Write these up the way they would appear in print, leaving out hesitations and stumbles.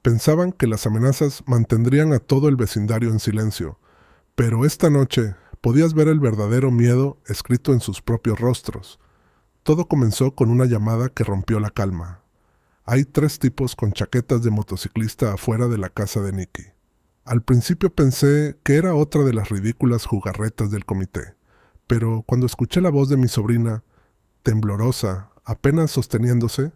Pensaban que las amenazas mantendrían a todo el vecindario en silencio, pero esta noche podías ver el verdadero miedo escrito en sus propios rostros. Todo comenzó con una llamada que rompió la calma. Hay 3 tipos con chaquetas de motociclista afuera de la casa de Nicky. Al principio pensé que era otra de las ridículas jugarretas del comité, pero cuando escuché la voz de mi sobrina, temblorosa, apenas sosteniéndose,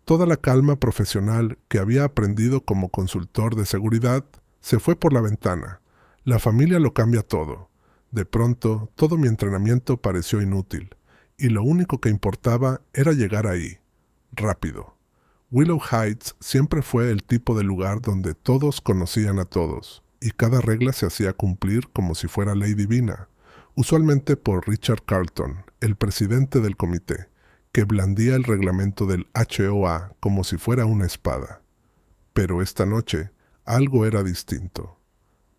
toda la calma profesional que había aprendido como consultor de seguridad se fue por la ventana. La familia lo cambia todo. De pronto, todo mi entrenamiento pareció inútil, y lo único que importaba era llegar ahí, rápido. Willow Heights siempre fue el tipo de lugar donde todos conocían a todos, y cada regla se hacía cumplir como si fuera ley divina, usualmente por Richard Carlton, el presidente del comité, que blandía el reglamento del HOA como si fuera una espada. Pero esta noche, algo era distinto.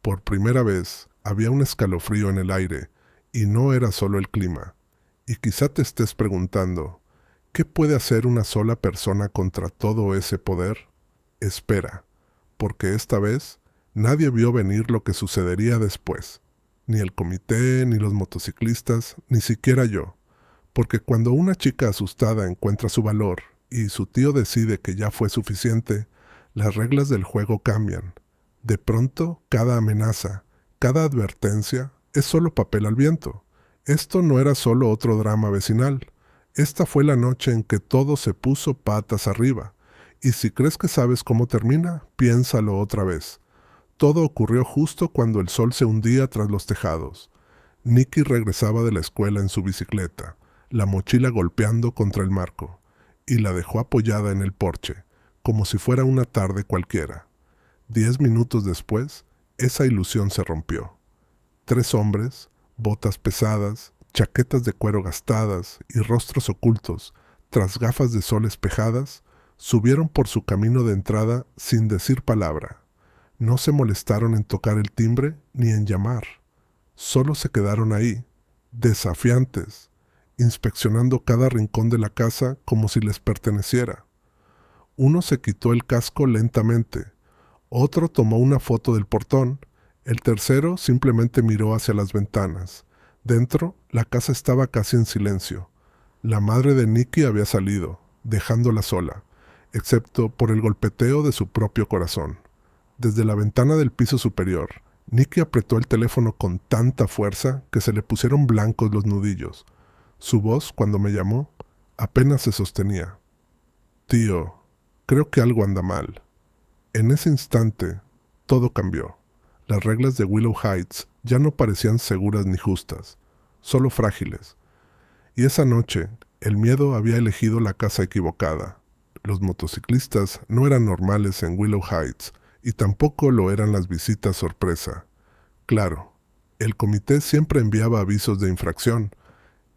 Por primera vez, había un escalofrío en el aire, y no era solo el clima. Y quizá te estés preguntando, ¿qué puede hacer una sola persona contra todo ese poder? Espera, porque esta vez nadie vio venir lo que sucedería después. Ni el comité, ni los motociclistas, ni siquiera yo. Porque cuando una chica asustada encuentra su valor y su tío decide que ya fue suficiente, las reglas del juego cambian. De pronto, cada amenaza, cada advertencia, es solo papel al viento. Esto no era solo otro drama vecinal. Esta fue la noche en que todo se puso patas arriba. Y si crees que sabes cómo termina, piénsalo otra vez. Todo ocurrió justo cuando el sol se hundía tras los tejados. Nicky regresaba de la escuela en su bicicleta, la mochila golpeando contra el marco, y la dejó apoyada en el porche, como si fuera una tarde cualquiera. 10 minutos después, esa ilusión se rompió. 3 hombres, botas pesadas, chaquetas de cuero gastadas y rostros ocultos, tras gafas de sol espejadas, subieron por su camino de entrada sin decir palabra. No se molestaron en tocar el timbre ni en llamar. Solo se quedaron ahí, desafiantes, inspeccionando cada rincón de la casa como si les perteneciera. Uno se quitó el casco lentamente, otro tomó una foto del portón, el tercero simplemente miró hacia las ventanas. Dentro, la casa estaba casi en silencio. La madre de Nicky había salido, dejándola sola, excepto por el golpeteo de su propio corazón. Desde la ventana del piso superior, Nicky apretó el teléfono con tanta fuerza que se le pusieron blancos los nudillos. Su voz, cuando me llamó, apenas se sostenía. «Tío, creo que algo anda mal». En ese instante, todo cambió. Las reglas de Willow Heights ya no parecían seguras ni justas, solo frágiles. Y esa noche, el miedo había elegido la casa equivocada. Los motociclistas no eran normales en Willow Heights, y tampoco lo eran las visitas sorpresa. Claro, el comité siempre enviaba avisos de infracción,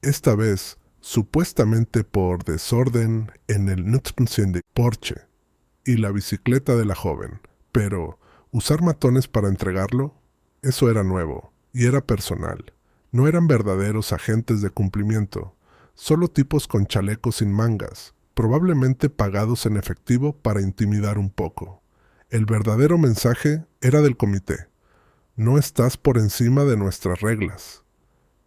esta vez supuestamente por desorden en el Nutzpfennig Porsche y la bicicleta de la joven, pero usar matones para entregarlo, eso era nuevo y era personal. No eran verdaderos agentes de cumplimiento, solo tipos con chalecos sin mangas, probablemente pagados en efectivo para intimidar un poco. El verdadero mensaje era del comité. No estás por encima de nuestras reglas.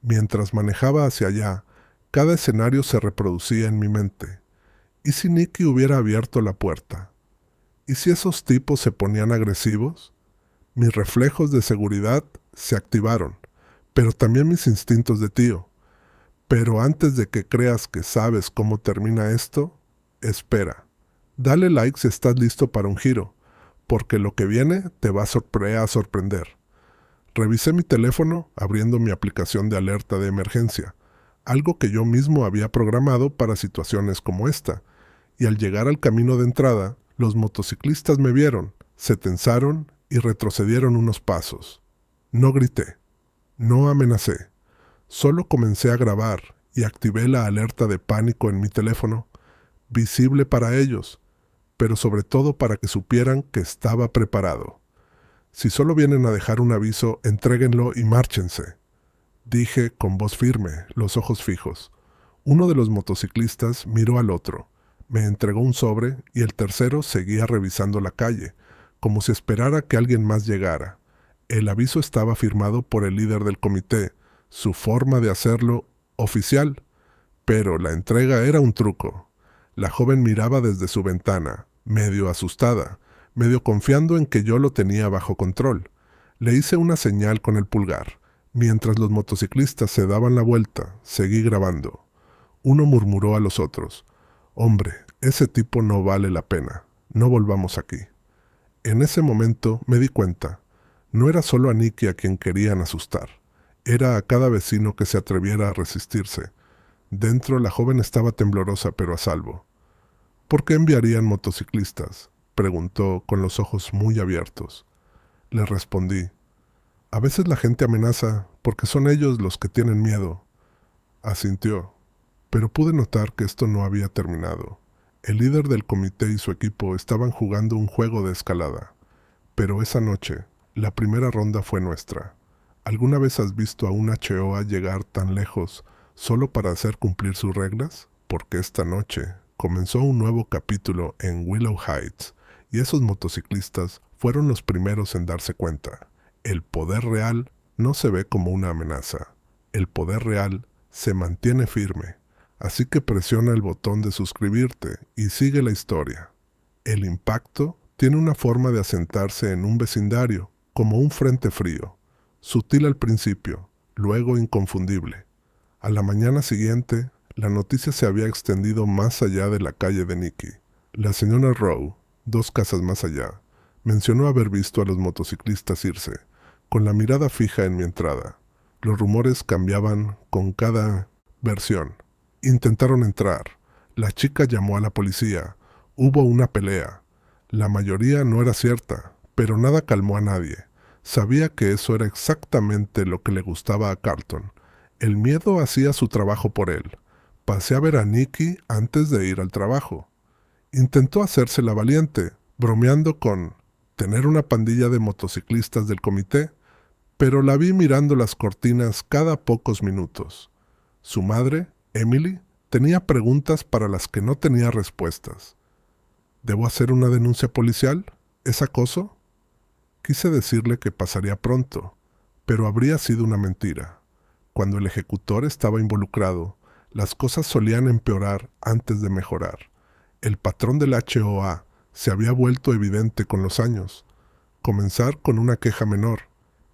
Mientras manejaba hacia allá, cada escenario se reproducía en mi mente. ¿Y si Nicky hubiera abierto la puerta? ¿Y si esos tipos se ponían agresivos? Mis reflejos de seguridad se activaron, pero también mis instintos de tío. Pero antes de que creas que sabes cómo termina esto, espera. Dale like si estás listo para un giro, porque lo que viene te va a sorprender. Revisé mi teléfono abriendo mi aplicación de alerta de emergencia, algo que yo mismo había programado para situaciones como esta, y al llegar al camino de entrada, los motociclistas me vieron, se tensaron y retrocedieron unos pasos. No grité, no amenacé, solo comencé a grabar y activé la alerta de pánico en mi teléfono, visible para ellos, pero sobre todo para que supieran que estaba preparado. Si solo vienen a dejar un aviso, entréguenlo y márchense, dije con voz firme, los ojos fijos. Uno de los motociclistas miró al otro, me entregó un sobre y el tercero seguía revisando la calle, como si esperara que alguien más llegara. El aviso estaba firmado por el líder del comité, su forma de hacerlo oficial, pero la entrega era un truco. La joven miraba desde su ventana, medio asustada, medio confiando en que yo lo tenía bajo control. Le hice una señal con el pulgar. Mientras los motociclistas se daban la vuelta, seguí grabando. Uno murmuró a los otros: «Hombre, ese tipo no vale la pena. No volvamos aquí». En ese momento me di cuenta. No era solo a Nikki a quien querían asustar. Era a cada vecino que se atreviera a resistirse. Dentro la joven estaba temblorosa pero a salvo. «¿Por qué enviarían motociclistas?», preguntó con los ojos muy abiertos. Le respondí: «A veces la gente amenaza porque son ellos los que tienen miedo». Asintió, pero pude notar que esto no había terminado. El líder del comité y su equipo estaban jugando un juego de escalada. Pero esa noche, la primera ronda fue nuestra. ¿Alguna vez has visto a un HOA llegar tan lejos solo para hacer cumplir sus reglas? Porque esta noche comenzó un nuevo capítulo en Willow Heights, y esos motociclistas fueron los primeros en darse cuenta. El poder real no se ve como una amenaza. El poder real se mantiene firme. Así que presiona el botón de suscribirte y sigue la historia. El impacto tiene una forma de asentarse en un vecindario, como un frente frío, sutil al principio, luego inconfundible. A la mañana siguiente, la noticia se había extendido más allá de la calle de Nikki. La señora Rowe, 2 casas más allá, mencionó haber visto a los motociclistas irse, con la mirada fija en mi entrada. Los rumores cambiaban con cada versión. Intentaron entrar. La chica llamó a la policía. Hubo una pelea. La mayoría no era cierta, pero nada calmó a nadie. Sabía que eso era exactamente lo que le gustaba a Carlton. El miedo hacía su trabajo por él. Pasé a ver a Nikki antes de ir al trabajo. Intentó hacerse la valiente, bromeando con tener una pandilla de motociclistas del comité, pero la vi mirando las cortinas cada pocos minutos. Su madre, Emily, tenía preguntas para las que no tenía respuestas. ¿Debo hacer una denuncia policial? ¿Es acoso? Quise decirle que pasaría pronto, pero habría sido una mentira. Cuando el ejecutor estaba involucrado, las cosas solían empeorar antes de mejorar. El patrón del HOA se había vuelto evidente con los años. Comenzar con una queja menor,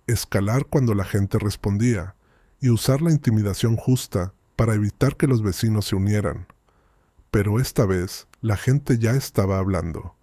escalar cuando la gente respondía y usar la intimidación justa para evitar que los vecinos se unieran. Pero esta vez la gente ya estaba hablando.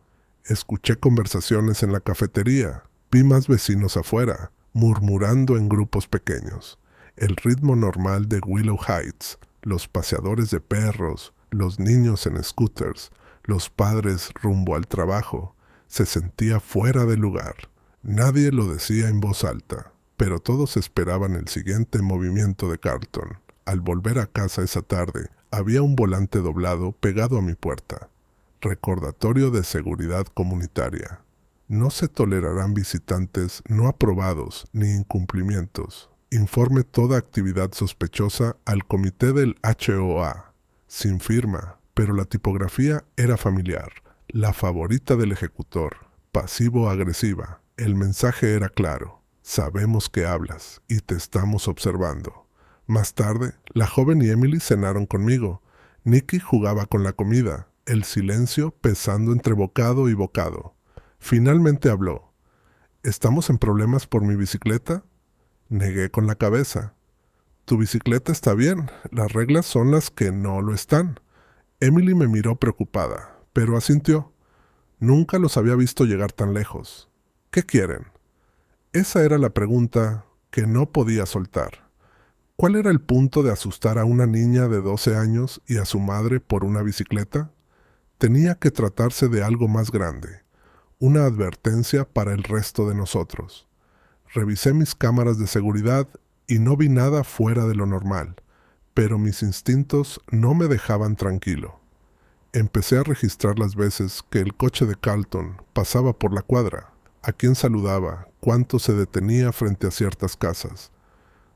Escuché conversaciones en la cafetería, vi más vecinos afuera, murmurando en grupos pequeños. El ritmo normal de Willow Heights, los paseadores de perros, los niños en scooters, los padres rumbo al trabajo, se sentía fuera de lugar. Nadie lo decía en voz alta, pero todos esperaban el siguiente movimiento de Carlton. Al volver a casa esa tarde, había un volante doblado pegado a mi puerta. Recordatorio de seguridad comunitaria. No se tolerarán visitantes no aprobados ni incumplimientos. Informe toda actividad sospechosa al comité del HOA. Sin firma, pero la tipografía era familiar. La favorita del ejecutor, pasivo-agresiva. El mensaje era claro. Sabemos que hablas y te estamos observando. Más tarde, la joven y Emily cenaron conmigo. Nikki jugaba con la comida, el silencio pesando entre bocado y bocado. Finalmente habló. ¿Estamos en problemas por mi bicicleta? Negué con la cabeza. Tu bicicleta está bien, las reglas son las que no lo están. Emily me miró preocupada, pero asintió. Nunca los había visto llegar tan lejos. ¿Qué quieren? Esa era la pregunta que no podía soltar. ¿Cuál era el punto de asustar a una niña de 12 años y a su madre por una bicicleta? Tenía que tratarse de algo más grande, una advertencia para el resto de nosotros. Revisé mis cámaras de seguridad y no vi nada fuera de lo normal, pero mis instintos no me dejaban tranquilo. Empecé a registrar las veces que el coche de Carlton pasaba por la cuadra, a quién saludaba, cuánto se detenía frente a ciertas casas.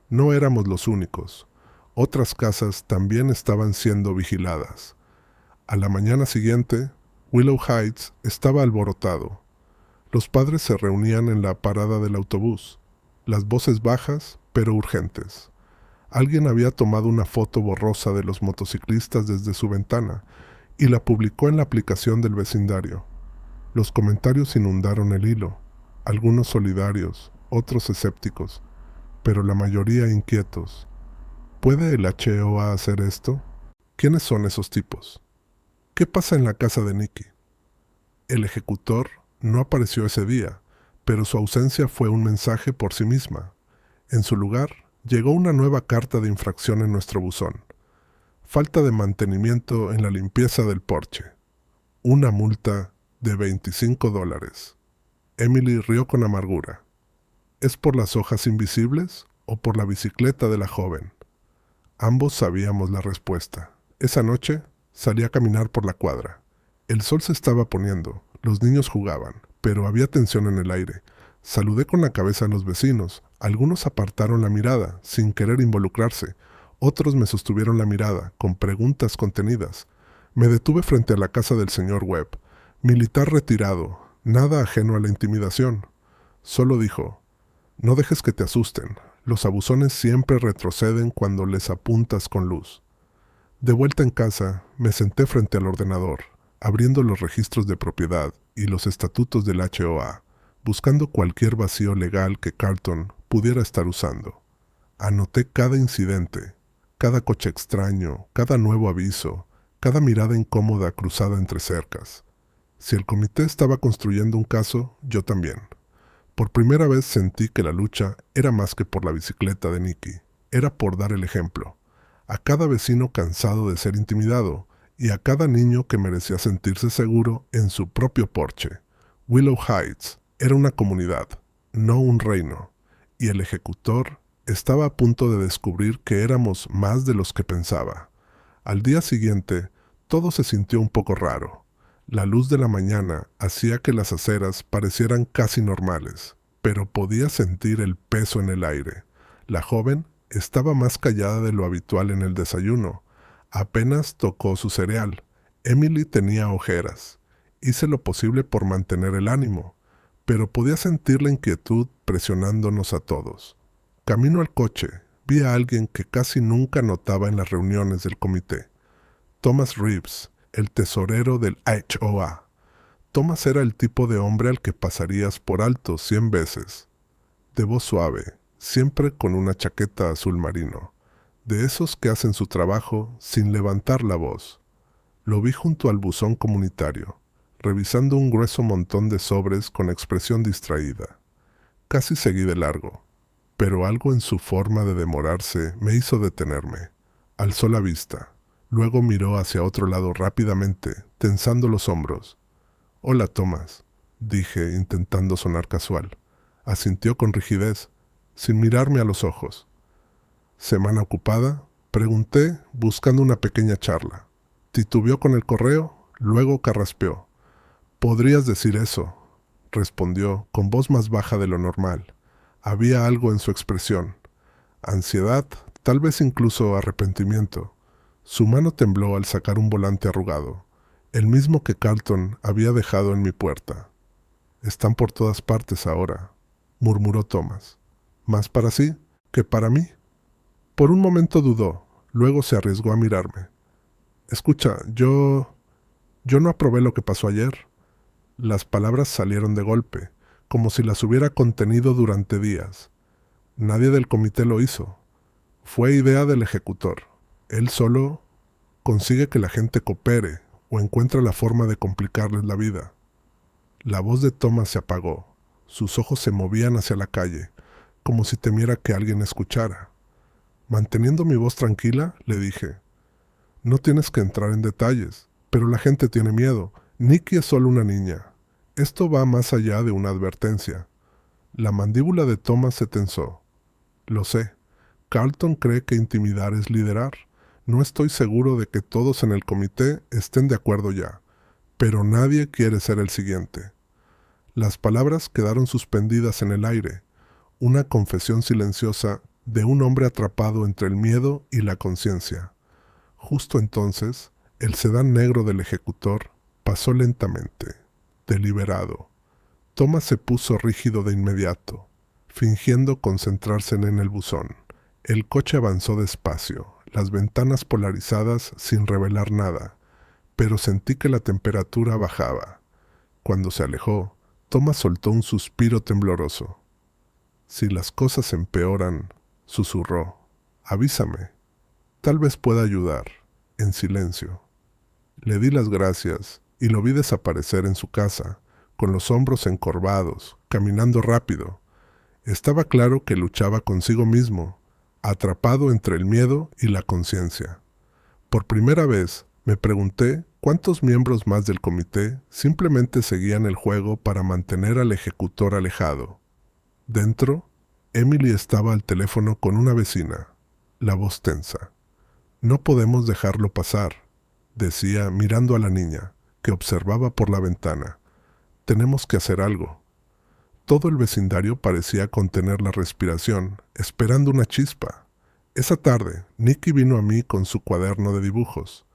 No éramos los únicos. Otras casas también estaban siendo vigiladas. A la mañana siguiente, Willow Heights estaba alborotado. Los padres se reunían en la parada del autobús, las voces bajas pero urgentes. Alguien había tomado una foto borrosa de los motociclistas desde su ventana y la publicó en la aplicación del vecindario. Los comentarios inundaron el hilo, algunos solidarios, otros escépticos, pero la mayoría inquietos. ¿Puede el HOA hacer esto? ¿Quiénes son esos tipos? ¿Qué pasa en la casa de Nikki? El ejecutor no apareció ese día, pero su ausencia fue un mensaje por sí misma. En su lugar, llegó una nueva carta de infracción en nuestro buzón. Falta de mantenimiento en la limpieza del porche. Una multa de $25. Emily rió con amargura. ¿Es por las hojas invisibles o por la bicicleta de la joven? Ambos sabíamos la respuesta. Esa noche salí a caminar por la cuadra. El sol se estaba poniendo, los niños jugaban, pero había tensión en el aire. Saludé con la cabeza a los vecinos. Algunos apartaron la mirada, sin querer involucrarse. Otros me sostuvieron la mirada, con preguntas contenidas. Me detuve frente a la casa del señor Webb, militar retirado, nada ajeno a la intimidación. Solo dijo: «No dejes que te asusten. Los abusones siempre retroceden cuando les apuntas con luz». De vuelta en casa, me senté frente al ordenador, abriendo los registros de propiedad y los estatutos del HOA, buscando cualquier vacío legal que Carlton pudiera estar usando. Anoté cada incidente, cada coche extraño, cada nuevo aviso, cada mirada incómoda cruzada entre cercas. Si el comité estaba construyendo un caso, yo también. Por primera vez sentí que la lucha era más que por la bicicleta de Nikki, era por dar el ejemplo. A cada vecino cansado de ser intimidado y a cada niño que merecía sentirse seguro en su propio porche. Willow Heights era una comunidad, no un reino, y el ejecutor estaba a punto de descubrir que éramos más de los que pensaba. Al día siguiente, todo se sintió un poco raro. La luz de la mañana hacía que las aceras parecieran casi normales, pero podía sentir el peso en el aire. La joven estaba más callada de lo habitual en el desayuno. Apenas tocó su cereal. Emily tenía ojeras. Hice lo posible por mantener el ánimo, pero podía sentir la inquietud presionándonos a todos. Camino al coche, vi a alguien que casi nunca notaba en las reuniones del comité. Thomas Reeves, el tesorero del HOA. Thomas era el tipo de hombre al que pasarías por alto 100 veces. De voz suave, siempre con una chaqueta azul marino, de esos que hacen su trabajo sin levantar la voz. Lo vi junto al buzón comunitario, revisando un grueso montón de sobres con expresión distraída. Casi seguí de largo, pero algo en su forma de demorarse me hizo detenerme. Alzó la vista, luego miró hacia otro lado rápidamente, tensando los hombros. «Hola, Thomas», dije, intentando sonar casual. Asintió con rigidez, sin mirarme a los ojos. «¿Semana ocupada?», pregunté, buscando una pequeña charla. Titubeó con el correo, luego carraspeó. «Podrías decir eso», respondió, con voz más baja de lo normal. Había algo en su expresión. Ansiedad, tal vez incluso arrepentimiento. Su mano tembló al sacar un volante arrugado, el mismo que Carlton había dejado en mi puerta. «Están por todas partes ahora», murmuró Thomas. «Más para sí que para mí». Por un momento dudó, luego se arriesgó a mirarme. «Escucha, yo no aprobé lo que pasó ayer». Las palabras salieron de golpe, como si las hubiera contenido durante días. Nadie del comité lo hizo. Fue idea del ejecutor. Él solo consigue que la gente coopere o encuentra la forma de complicarles la vida. La voz de Thomas se apagó. Sus ojos se movían hacia la calle, como si temiera que alguien escuchara. Manteniendo mi voz tranquila, le dije: «No tienes que entrar en detalles, pero la gente tiene miedo. Nikki es solo una niña. Esto va más allá de una advertencia». La mandíbula de Thomas se tensó. «Lo sé. Carlton cree que intimidar es liderar. No estoy seguro de que todos en el comité estén de acuerdo ya, pero nadie quiere ser el siguiente». Las palabras quedaron suspendidas en el aire, una confesión silenciosa de un hombre atrapado entre el miedo y la conciencia. Justo entonces, el sedán negro del ejecutor pasó lentamente, deliberado. Thomas se puso rígido de inmediato, fingiendo concentrarse en el buzón. El coche avanzó despacio, las ventanas polarizadas sin revelar nada, pero sentí que la temperatura bajaba. Cuando se alejó, Thomas soltó un suspiro tembloroso. Si las cosas empeoran, susurró, avísame. Tal vez pueda ayudar, en silencio. Le di las gracias y lo vi desaparecer en su casa, con los hombros encorvados, caminando rápido. Estaba claro que luchaba consigo mismo, atrapado entre el miedo y la conciencia. Por primera vez me pregunté cuántos miembros más del comité simplemente seguían el juego para mantener al ejecutor alejado. Dentro, Emily estaba al teléfono con una vecina, la voz tensa. «No podemos dejarlo pasar», decía mirando a la niña, que observaba por la ventana. «Tenemos que hacer algo». Todo el vecindario parecía contener la respiración, esperando una chispa. Esa tarde, Nicky vino a mí con su cuaderno de dibujos.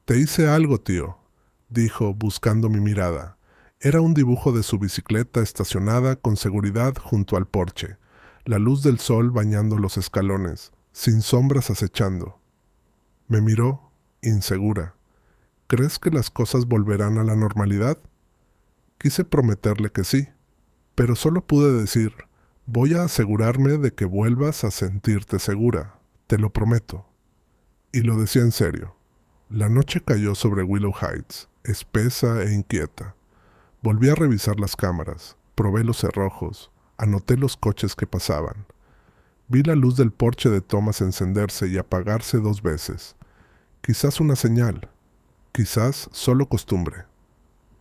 «Te hice algo, tío», dijo, buscando mi mirada. Era un dibujo de su bicicleta estacionada con seguridad junto al porche, la luz del sol bañando los escalones, sin sombras acechando. Me miró, insegura. «¿Crees que las cosas volverán a la normalidad?» Quise prometerle que sí, pero solo pude decir, «Voy a asegurarme de que vuelvas a sentirte segura, te lo prometo». Y lo decía en serio. La noche cayó sobre Willow Heights, espesa e inquieta. Volví a revisar las cámaras, probé los cerrojos, anoté los coches que pasaban. Vi la luz del porche de Thomas encenderse y apagarse 2 veces. Quizás una señal, quizás solo costumbre.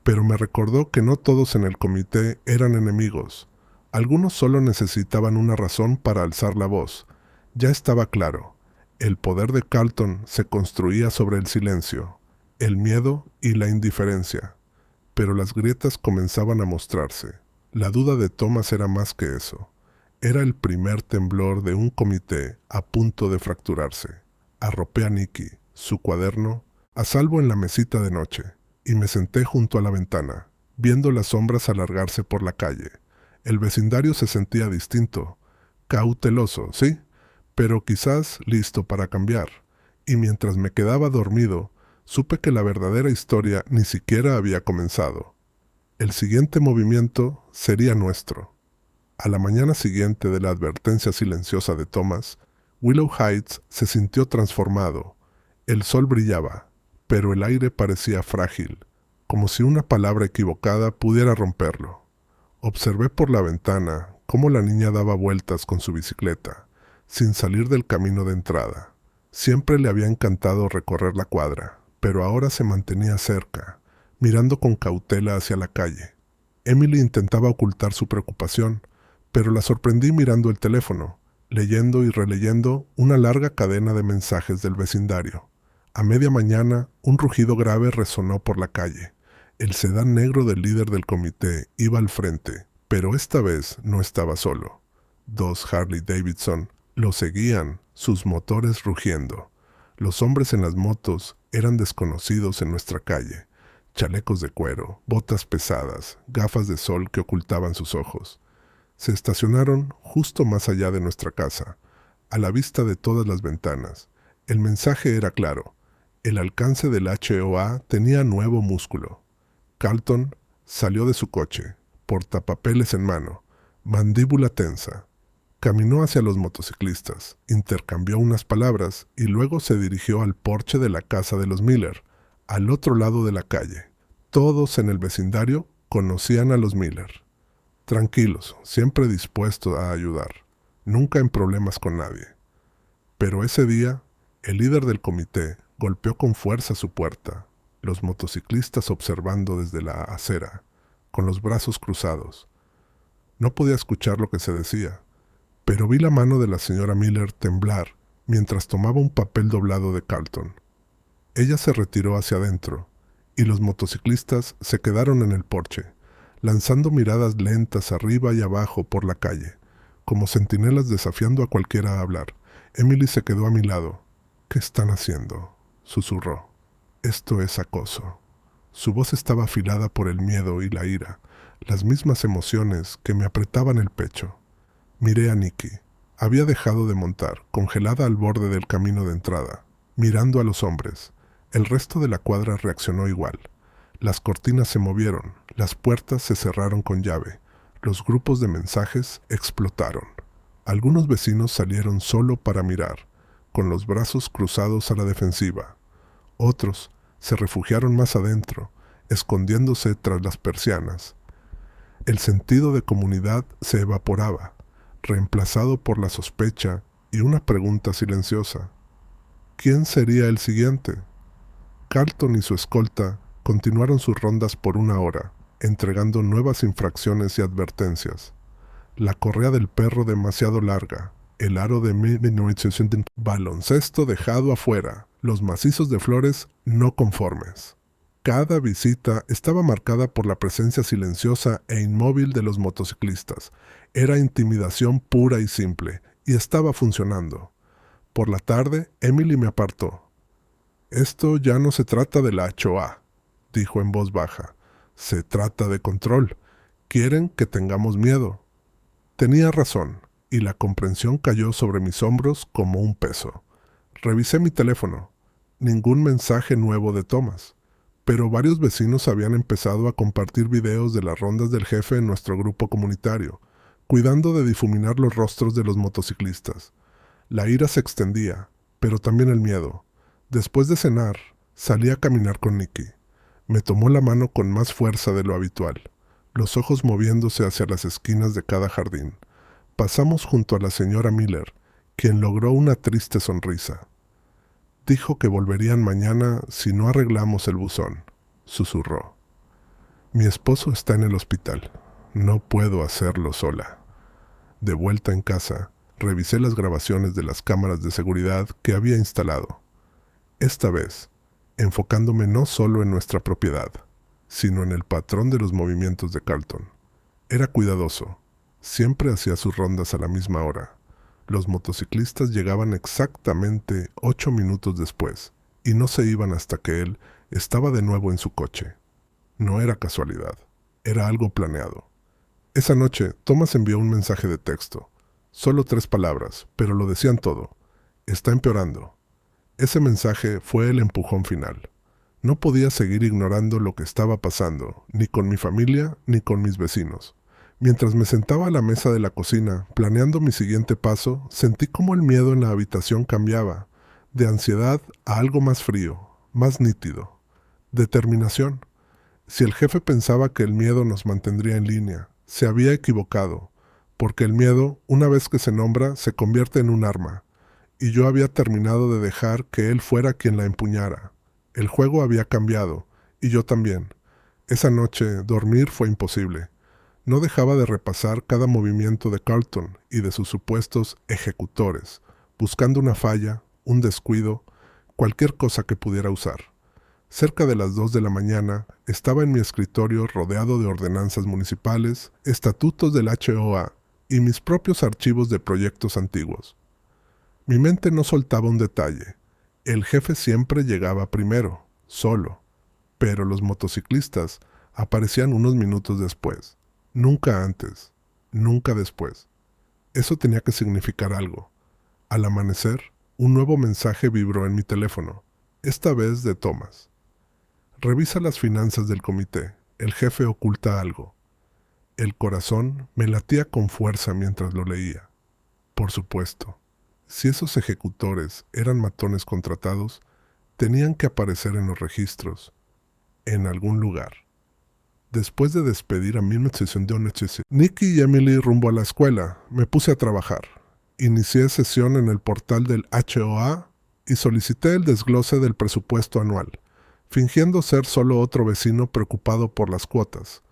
Pero me recordó que no todos en el comité eran enemigos. Algunos solo necesitaban una razón para alzar la voz. Ya estaba claro. El poder de Carlton se construía sobre el silencio, el miedo y la indiferencia. Pero las grietas comenzaban a mostrarse. La duda de Thomas era más que eso. Era el primer temblor de un comité a punto de fracturarse. Arropé a Nicky, su cuaderno, a salvo en la mesita de noche, y me senté junto a la ventana, viendo las sombras alargarse por la calle. El vecindario se sentía distinto, cauteloso, sí, pero quizás listo para cambiar, y mientras me quedaba dormido, supe que la verdadera historia ni siquiera había comenzado. El siguiente movimiento sería nuestro. A la mañana siguiente de la advertencia silenciosa de Thomas, Willow Heights se sintió transformado. El sol brillaba, pero el aire parecía frágil, como si una palabra equivocada pudiera romperlo. Observé por la ventana cómo la niña daba vueltas con su bicicleta, sin salir del camino de entrada. Siempre le había encantado recorrer la cuadra, pero ahora se mantenía cerca, mirando con cautela hacia la calle. Emily intentaba ocultar su preocupación, pero la sorprendí mirando el teléfono, leyendo y releyendo una larga cadena de mensajes del vecindario. A media mañana, un rugido grave resonó por la calle. El sedán negro del líder del comité iba al frente, pero esta vez no estaba solo. 2 Harley Davidson lo seguían, sus motores rugiendo. Los hombres en las motos eran desconocidos en nuestra calle. Chalecos de cuero, botas pesadas, gafas de sol que ocultaban sus ojos. Se estacionaron justo más allá de nuestra casa, a la vista de todas las ventanas. El mensaje era claro. El alcance del HOA tenía nuevo músculo. Carlton salió de su coche, portapapeles en mano, mandíbula tensa. Caminó hacia los motociclistas, intercambió unas palabras y luego se dirigió al porche de la casa de los Miller, al otro lado de la calle. Todos en el vecindario conocían a los Miller. Tranquilos, siempre dispuestos a ayudar, nunca en problemas con nadie. Pero ese día, el líder del comité golpeó con fuerza su puerta, los motociclistas observando desde la acera, con los brazos cruzados. No podía escuchar lo que se decía, pero vi la mano de la señora Miller temblar mientras tomaba un papel doblado de Carlton. Ella se retiró hacia adentro, y los motociclistas se quedaron en el porche, lanzando miradas lentas arriba y abajo por la calle, como centinelas desafiando a cualquiera a hablar. Emily se quedó a mi lado. «¿Qué están haciendo?», susurró. «Esto es acoso». Su voz estaba afilada por el miedo y la ira. las mismas emociones que me apretaban el pecho. Miré a Nikki. Había dejado de montar, congelada al borde del camino de entrada, mirando a los hombres. El resto de la cuadra reaccionó igual. Las cortinas se movieron, las puertas se cerraron con llave, los grupos de mensajes explotaron. Algunos vecinos salieron solo para mirar, con los brazos cruzados a la defensiva. Otros se refugiaron más adentro, escondiéndose tras las persianas. El sentido de comunidad se evaporaba, reemplazado por la sospecha y una pregunta silenciosa. ¿Quién sería el siguiente? Carlton y su escolta continuaron sus rondas por 1 hora, entregando nuevas infracciones y advertencias. La correa del perro demasiado larga, el aro de 1960, baloncesto dejado afuera, los macizos de flores no conformes. Cada visita estaba marcada por la presencia silenciosa e inmóvil de los motociclistas. Era intimidación pura y simple, y estaba funcionando. Por la tarde, Emily me apartó. «Esto ya no se trata de la HOA», dijo en voz baja. «Se trata de control. Quieren que tengamos miedo». Tenía razón, y la comprensión cayó sobre mis hombros como un peso. Revisé mi teléfono. Ningún mensaje nuevo de Thomas. Pero varios vecinos habían empezado a compartir videos de las rondas del jefe en nuestro grupo comunitario, cuidando de difuminar los rostros de los motociclistas. La ira se extendía, pero también el miedo. Después de cenar, salí a caminar con Nikki. Me tomó la mano con más fuerza de lo habitual, los ojos moviéndose hacia las esquinas de cada jardín. Pasamos junto a la señora Miller, quien logró una triste sonrisa. «Dijo que volverían mañana si no arreglamos el buzón», susurró. «Mi esposo está en el hospital. No puedo hacerlo sola». De vuelta en casa, revisé las grabaciones de las cámaras de seguridad que había instalado. Esta vez, enfocándome no solo en nuestra propiedad, sino en el patrón de los movimientos de Carlton. Era cuidadoso. Siempre hacía sus rondas a la misma hora. Los motociclistas llegaban exactamente 8 minutos después, y no se iban hasta que él estaba de nuevo en su coche. No era casualidad, era algo planeado. Esa noche, Thomas envió un mensaje de texto. Solo 3 palabras, pero lo decían todo. «Está empeorando». Ese mensaje fue el empujón final. No podía seguir ignorando lo que estaba pasando, ni con mi familia, ni con mis vecinos. Mientras me sentaba a la mesa de la cocina, planeando mi siguiente paso, sentí cómo el miedo en la habitación cambiaba, de ansiedad a algo más frío, más nítido. Determinación. Si el jefe pensaba que el miedo nos mantendría en línea, se había equivocado, porque el miedo, una vez que se nombra, se convierte en un arma, y yo había terminado de dejar que él fuera quien la empuñara. El juego había cambiado, y yo también. Esa noche, dormir fue imposible. No dejaba de repasar cada movimiento de Carlton y de sus supuestos ejecutores, buscando una falla, un descuido, cualquier cosa que pudiera usar. Cerca de las 2 de la mañana, estaba en mi escritorio rodeado de ordenanzas municipales, estatutos del HOA y mis propios archivos de proyectos antiguos. Mi mente no soltaba un detalle. El jefe siempre llegaba primero, solo, pero los motociclistas aparecían unos minutos después. Nunca antes, nunca después. Eso tenía que significar algo. Al amanecer, un nuevo mensaje vibró en mi teléfono, esta vez de Thomas. «Revisa las finanzas del comité. El jefe oculta algo». El corazón me latía con fuerza mientras lo leía. Por supuesto, si esos ejecutores eran matones contratados, tenían que aparecer en los registros, en algún lugar. Después de despedir a Nikki y Emily rumbo a la escuela, me puse a trabajar. Inicié sesión en el portal del HOA y solicité el desglose del presupuesto anual, fingiendo ser solo otro vecino preocupado por las cuotas.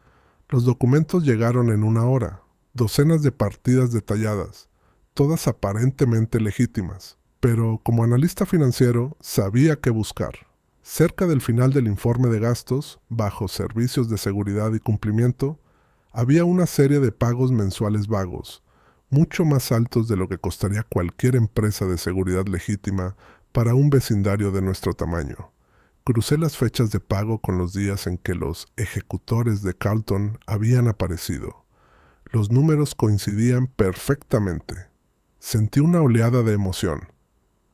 Los documentos llegaron en 1 hora, docenas de partidas detalladas, todas aparentemente legítimas, pero como analista financiero sabía qué buscar. Cerca del final del informe de gastos, bajo servicios de seguridad y cumplimiento, había una serie de pagos mensuales vagos, mucho más altos de lo que costaría cualquier empresa de seguridad legítima para un vecindario de nuestro tamaño. Crucé las fechas de pago con los días en que los ejecutores de Carlton habían aparecido. Los números coincidían perfectamente. Sentí una oleada de emoción.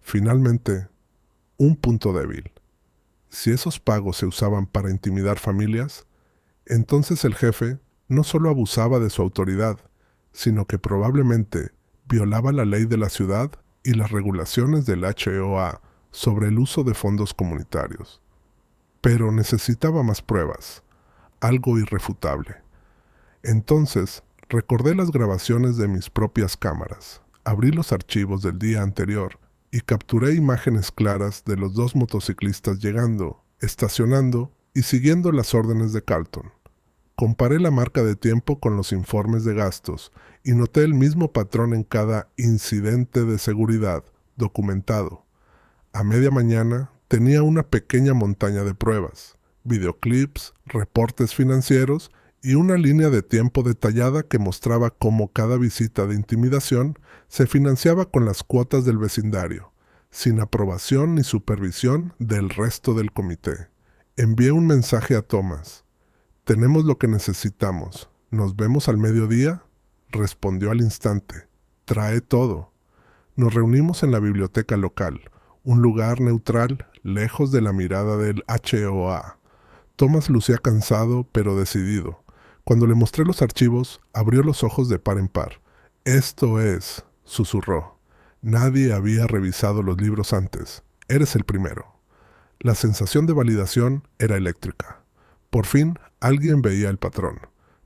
Finalmente, un punto débil. Si esos pagos se usaban para intimidar familias, entonces el jefe no solo abusaba de su autoridad, sino que probablemente violaba la ley de la ciudad y las regulaciones del HOA sobre el uso de fondos comunitarios. Pero necesitaba más pruebas, algo irrefutable. Entonces, recordé las grabaciones de mis propias cámaras, abrí los archivos del día anterior y capturé imágenes claras de los dos motociclistas llegando, estacionando y siguiendo las órdenes de Carlton. Comparé la marca de tiempo con los informes de gastos y noté el mismo patrón en cada incidente de seguridad documentado. A media mañana tenía una pequeña montaña de pruebas, videoclips, reportes financieros y una línea de tiempo detallada que mostraba cómo cada visita de intimidación se financiaba con las cuotas del vecindario, sin aprobación ni supervisión del resto del comité. Envié un mensaje a Thomas. «Tenemos lo que necesitamos. ¿Nos vemos al mediodía?» Respondió al instante. «Trae todo». Nos reunimos en la biblioteca local, un lugar neutral, lejos de la mirada del HOA. Thomas lucía cansado, pero decidido. Cuando le mostré los archivos, abrió los ojos de par en par. «Esto es», susurró. «Nadie había revisado los libros antes. Eres el primero». La sensación de validación era eléctrica. Por fin, alguien veía el patrón.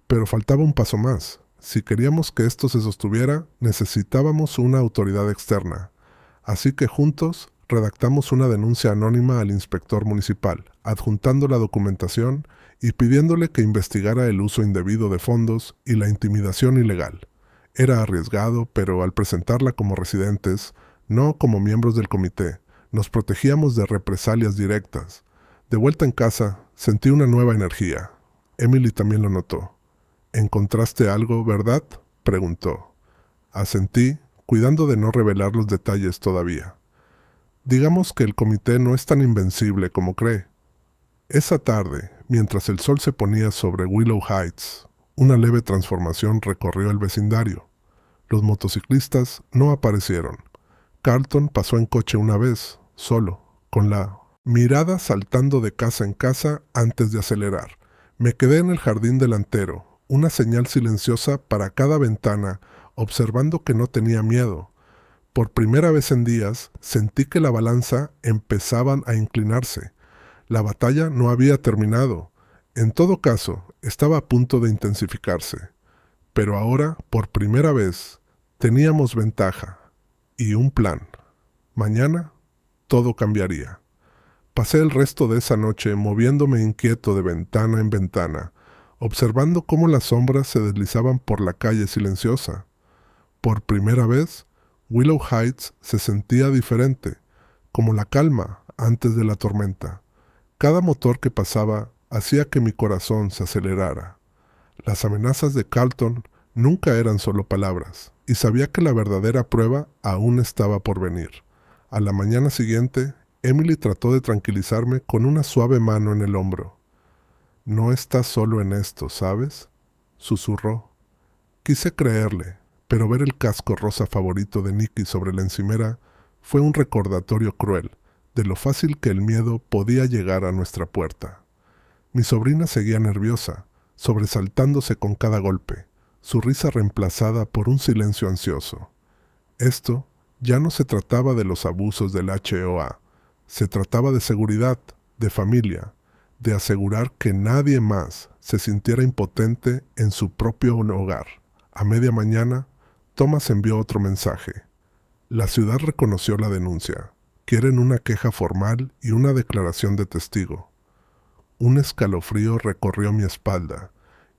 Pero faltaba un paso más. Si queríamos que esto se sostuviera, necesitábamos una autoridad externa. Así que juntos redactamos una denuncia anónima al inspector municipal, adjuntando la documentación y pidiéndole que investigara el uso indebido de fondos y la intimidación ilegal. Era arriesgado, pero al presentarla como residentes, no como miembros del comité, nos protegíamos de represalias directas. De vuelta en casa, sentí una nueva energía. Emily también lo notó. «¿Encontraste algo, verdad?», preguntó. Asentí, cuidando de no revelar los detalles todavía. Digamos que el comité no es tan invencible como cree. Esa tarde, mientras el sol se ponía sobre Willow Heights, una leve transformación recorrió el vecindario. Los motociclistas no aparecieron. Carlton pasó en coche una vez, solo, con la mirada saltando de casa en casa antes de acelerar. Me quedé en el jardín delantero, una señal silenciosa para cada ventana, observando que no tenía miedo. Por primera vez en días, sentí que la balanza empezaba a inclinarse. La batalla no había terminado. En todo caso, estaba a punto de intensificarse. Pero ahora, por primera vez, teníamos ventaja y un plan. Mañana, todo cambiaría. Pasé el resto de esa noche moviéndome inquieto de ventana en ventana, observando cómo las sombras se deslizaban por la calle silenciosa. Por primera vez, Willow Heights se sentía diferente, como la calma antes de la tormenta. Cada motor que pasaba hacía que mi corazón se acelerara. Las amenazas de Carlton nunca eran solo palabras, y sabía que la verdadera prueba aún estaba por venir. A la mañana siguiente, Emily trató de tranquilizarme con una suave mano en el hombro. «No estás solo en esto, ¿sabes?», susurró. Quise creerle, pero ver el casco rosa favorito de Nicky sobre la encimera fue un recordatorio cruel de lo fácil que el miedo podía llegar a nuestra puerta. Mi sobrina seguía nerviosa, sobresaltándose con cada golpe, su risa reemplazada por un silencio ansioso. Esto ya no se trataba de los abusos del HOA, se trataba de seguridad, de familia, de asegurar que nadie más se sintiera impotente en su propio hogar. A media mañana, Thomas envió otro mensaje. La ciudad reconoció la denuncia. Quieren una queja formal y una declaración de testigo. Un escalofrío recorrió mi espalda.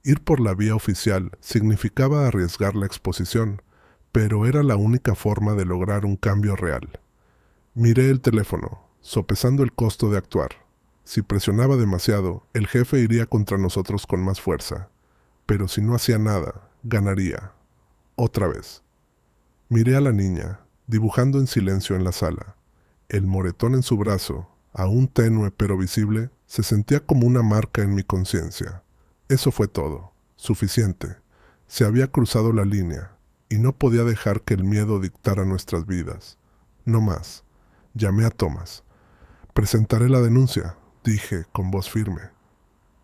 Ir por la vía oficial significaba arriesgar la exposición, pero era la única forma de lograr un cambio real. Miré el teléfono, sopesando el costo de actuar. Si presionaba demasiado, el jefe iría contra nosotros con más fuerza. Pero si no hacía nada, ganaría. Otra vez. Miré a la niña, dibujando en silencio en la sala. El moretón en su brazo, aún tenue pero visible, se sentía como una marca en mi conciencia. Eso fue todo, suficiente. Se había cruzado la línea, y no podía dejar que el miedo dictara nuestras vidas. No más. Llamé a Thomas. Presentaré la denuncia, dije con voz firme.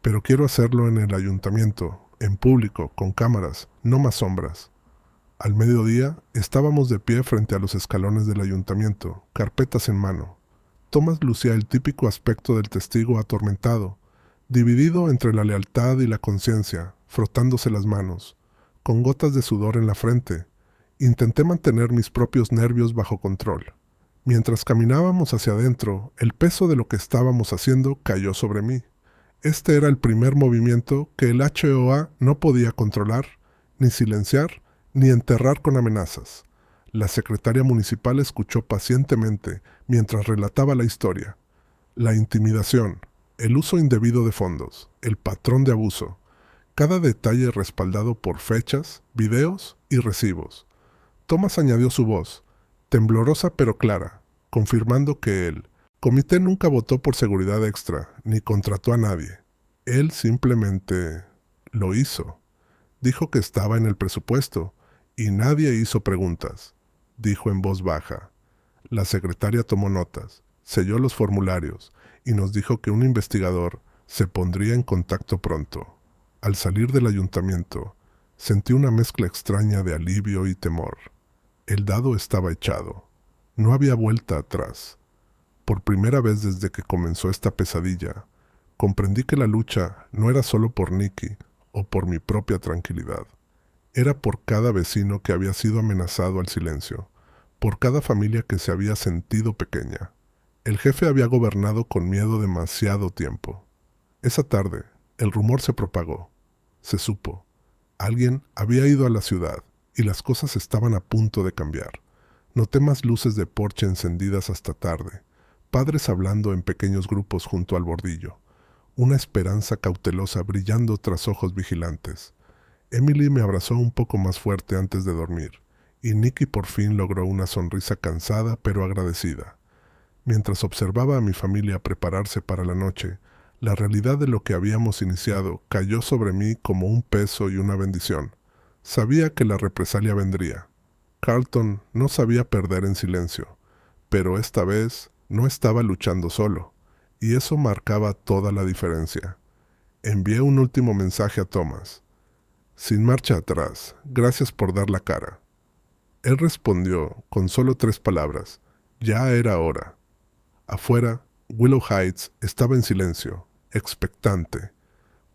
Pero quiero hacerlo en el ayuntamiento, en público, con cámaras, no más sombras. Al mediodía, estábamos de pie frente a los escalones del ayuntamiento, carpetas en mano. Thomas lucía el típico aspecto del testigo atormentado, dividido entre la lealtad y la conciencia, frotándose las manos, con gotas de sudor en la frente. Intenté mantener mis propios nervios bajo control. Mientras caminábamos hacia adentro, el peso de lo que estábamos haciendo cayó sobre mí. Este era el primer movimiento que el HOA no podía controlar, ni silenciar, ni enterrar con amenazas. La secretaria municipal escuchó pacientemente mientras relataba la historia. La intimidación, el uso indebido de fondos, el patrón de abuso, cada detalle respaldado por fechas, videos y recibos. Thomas añadió su voz, temblorosa pero clara, confirmando que el comité nunca votó por seguridad extra, ni contrató a nadie. Él simplemente lo hizo. Dijo que estaba en el presupuesto, y nadie hizo preguntas. Dijo en voz baja. La secretaria tomó notas, selló los formularios, y nos dijo que un investigador se pondría en contacto pronto. Al salir del ayuntamiento, sentí una mezcla extraña de alivio y temor. El dado estaba echado. No había vuelta atrás. Por primera vez desde que comenzó esta pesadilla, comprendí que la lucha no era solo por Nikki o por mi propia tranquilidad. Era por cada vecino que había sido amenazado al silencio, por cada familia que se había sentido pequeña. El jefe había gobernado con miedo demasiado tiempo. Esa tarde, el rumor se propagó. Se supo. Alguien había ido a la ciudad y las cosas estaban a punto de cambiar. Noté más luces de porche encendidas hasta tarde, padres hablando en pequeños grupos junto al bordillo, una esperanza cautelosa brillando tras ojos vigilantes. Emily me abrazó un poco más fuerte antes de dormir, y Nikki por fin logró una sonrisa cansada pero agradecida. Mientras observaba a mi familia prepararse para la noche, la realidad de lo que habíamos iniciado cayó sobre mí como un peso y una bendición. Sabía que la represalia vendría. Carlton no sabía perder en silencio, pero esta vez no estaba luchando solo, y eso marcaba toda la diferencia. Envié un último mensaje a Thomas. Sin marcha atrás, gracias por dar la cara. Él respondió con solo 3 palabras. Ya era hora. Afuera, Willow Heights estaba en silencio, expectante,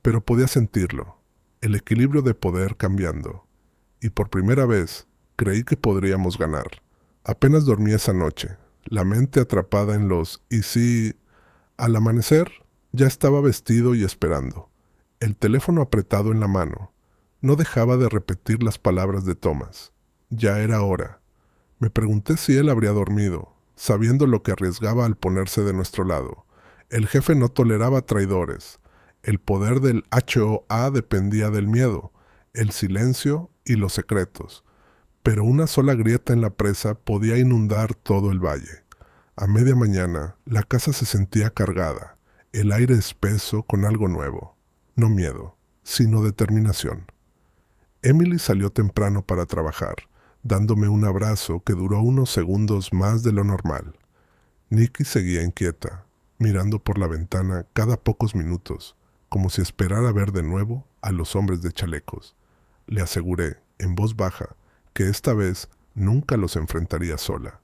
pero podía sentirlo, el equilibrio de poder cambiando. Y por primera vez, creí que podríamos ganar. Apenas dormí esa noche, la mente atrapada en los «y si...». Al amanecer, ya estaba vestido y esperando, el teléfono apretado en la mano. No dejaba de repetir las palabras de Thomas. Ya era hora. Me pregunté si él habría dormido, sabiendo lo que arriesgaba al ponerse de nuestro lado. El jefe no toleraba traidores. El poder del HOA dependía del miedo, el silencio y los secretos. Pero una sola grieta en la presa podía inundar todo el valle. A media mañana, la casa se sentía cargada, el aire espeso con algo nuevo. No miedo, sino determinación. Emily salió temprano para trabajar, dándome un abrazo que duró unos segundos más de lo normal. Nikki seguía inquieta, mirando por la ventana cada pocos minutos, como si esperara ver de nuevo a los hombres de chalecos. Le aseguré, en voz baja, que esta vez nunca los enfrentaría sola.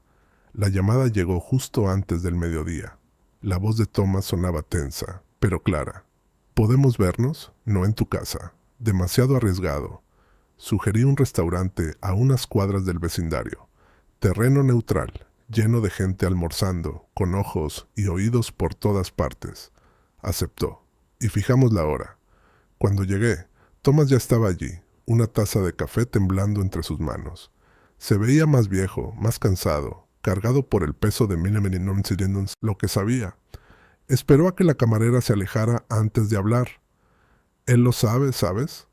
La llamada llegó justo antes del mediodía. La voz de Thomas sonaba tensa, pero clara. «¿Podemos vernos? No en tu casa. Demasiado arriesgado». Sugerí un restaurante a unas cuadras del vecindario. Terreno neutral, lleno de gente almorzando, con ojos y oídos por todas partes. Aceptó, y fijamos la hora. Cuando llegué, Thomas ya estaba allí, una taza de café temblando entre sus manos. Se veía más viejo, más cansado, cargado por el peso de lo que sabía. Esperó a que la camarera se alejara antes de hablar. «Él lo sabe, ¿sabes?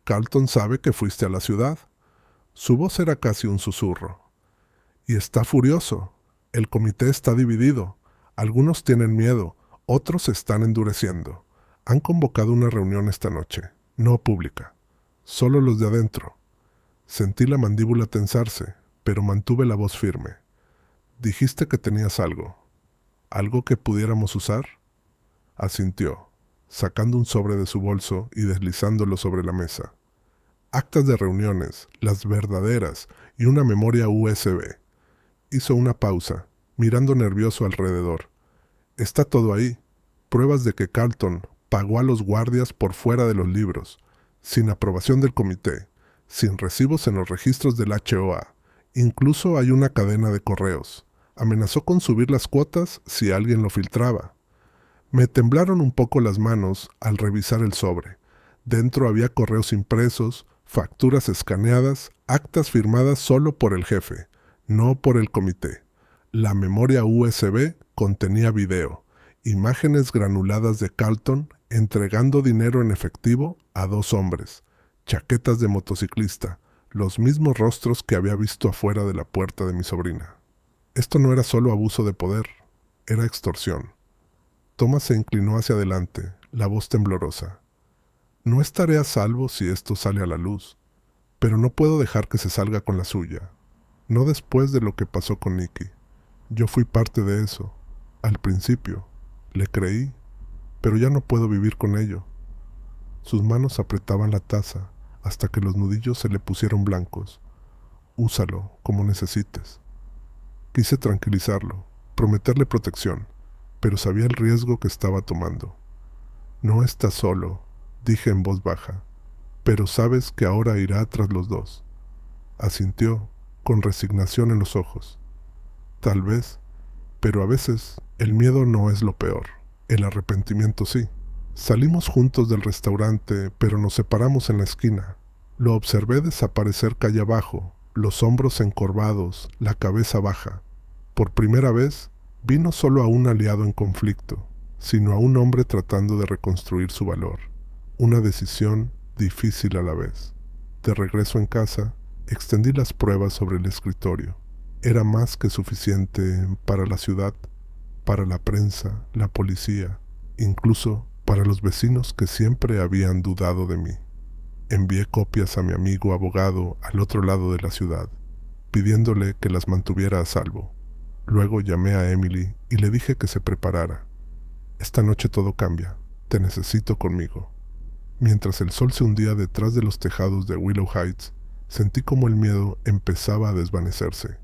Carlton sabe que fuiste a la ciudad». Su voz era casi un susurro. «Y está furioso. El comité está dividido. Algunos tienen miedo, otros se están endureciendo. Han convocado una reunión esta noche, no pública. Solo los de adentro. Sentí la mandíbula tensarse, pero mantuve la voz firme. Dijiste que tenías algo. ¿Algo que pudiéramos usar? Asintió, sacando un sobre de su bolso y deslizándolo sobre la mesa. Actas de reuniones, las verdaderas, y una memoria USB. Hizo una pausa, mirando nervioso alrededor. Está todo ahí. Pruebas de que Carlton pagó a los guardias por fuera de los libros, sin aprobación del comité, sin recibos en los registros del HOA. Incluso hay una cadena de correos. Amenazó con subir las cuotas si alguien lo filtraba. Me temblaron un poco las manos al revisar el sobre. Dentro había correos impresos, facturas escaneadas, actas firmadas solo por el jefe, no por el comité. La memoria USB contenía video, imágenes granuladas de Carlton entregando dinero en efectivo a 2 hombres, chaquetas de motociclista, los mismos rostros que había visto afuera de la puerta de mi sobrina. Esto no era solo abuso de poder, era extorsión. Thomas se inclinó hacia adelante, la voz temblorosa. No estaré a salvo si esto sale a la luz, pero no puedo dejar que se salga con la suya. No después de lo que pasó con Nicky. Yo fui parte de eso. Al principio, le creí, pero ya no puedo vivir con ello. Sus manos apretaban la taza hasta que los nudillos se le pusieron blancos. Úsalo como necesites. Quise tranquilizarlo, prometerle protección, pero sabía el riesgo que estaba tomando. No estás solo, dije en voz baja, pero sabes que ahora irá tras los 2. Asintió, con resignación en los ojos. Tal vez, pero a veces el miedo no es lo peor, el arrepentimiento sí. Salimos juntos del restaurante, pero nos separamos en la esquina. Lo observé desaparecer calle abajo, los hombros encorvados, la cabeza baja. Por primera vez, vi no solo a un aliado en conflicto, sino a un hombre tratando de reconstruir su valor. Una decisión difícil a la vez. De regreso en casa, extendí las pruebas sobre el escritorio. Era más que suficiente para la ciudad, para la prensa, la policía, incluso para los vecinos que siempre habían dudado de mí. Envié copias a mi amigo abogado al otro lado de la ciudad, pidiéndole que las mantuviera a salvo. Luego llamé a Emily y le dije que se preparara. Esta noche todo cambia. Te necesito conmigo. Mientras el sol se hundía detrás de los tejados de Willow Heights, sentí como el miedo empezaba a desvanecerse.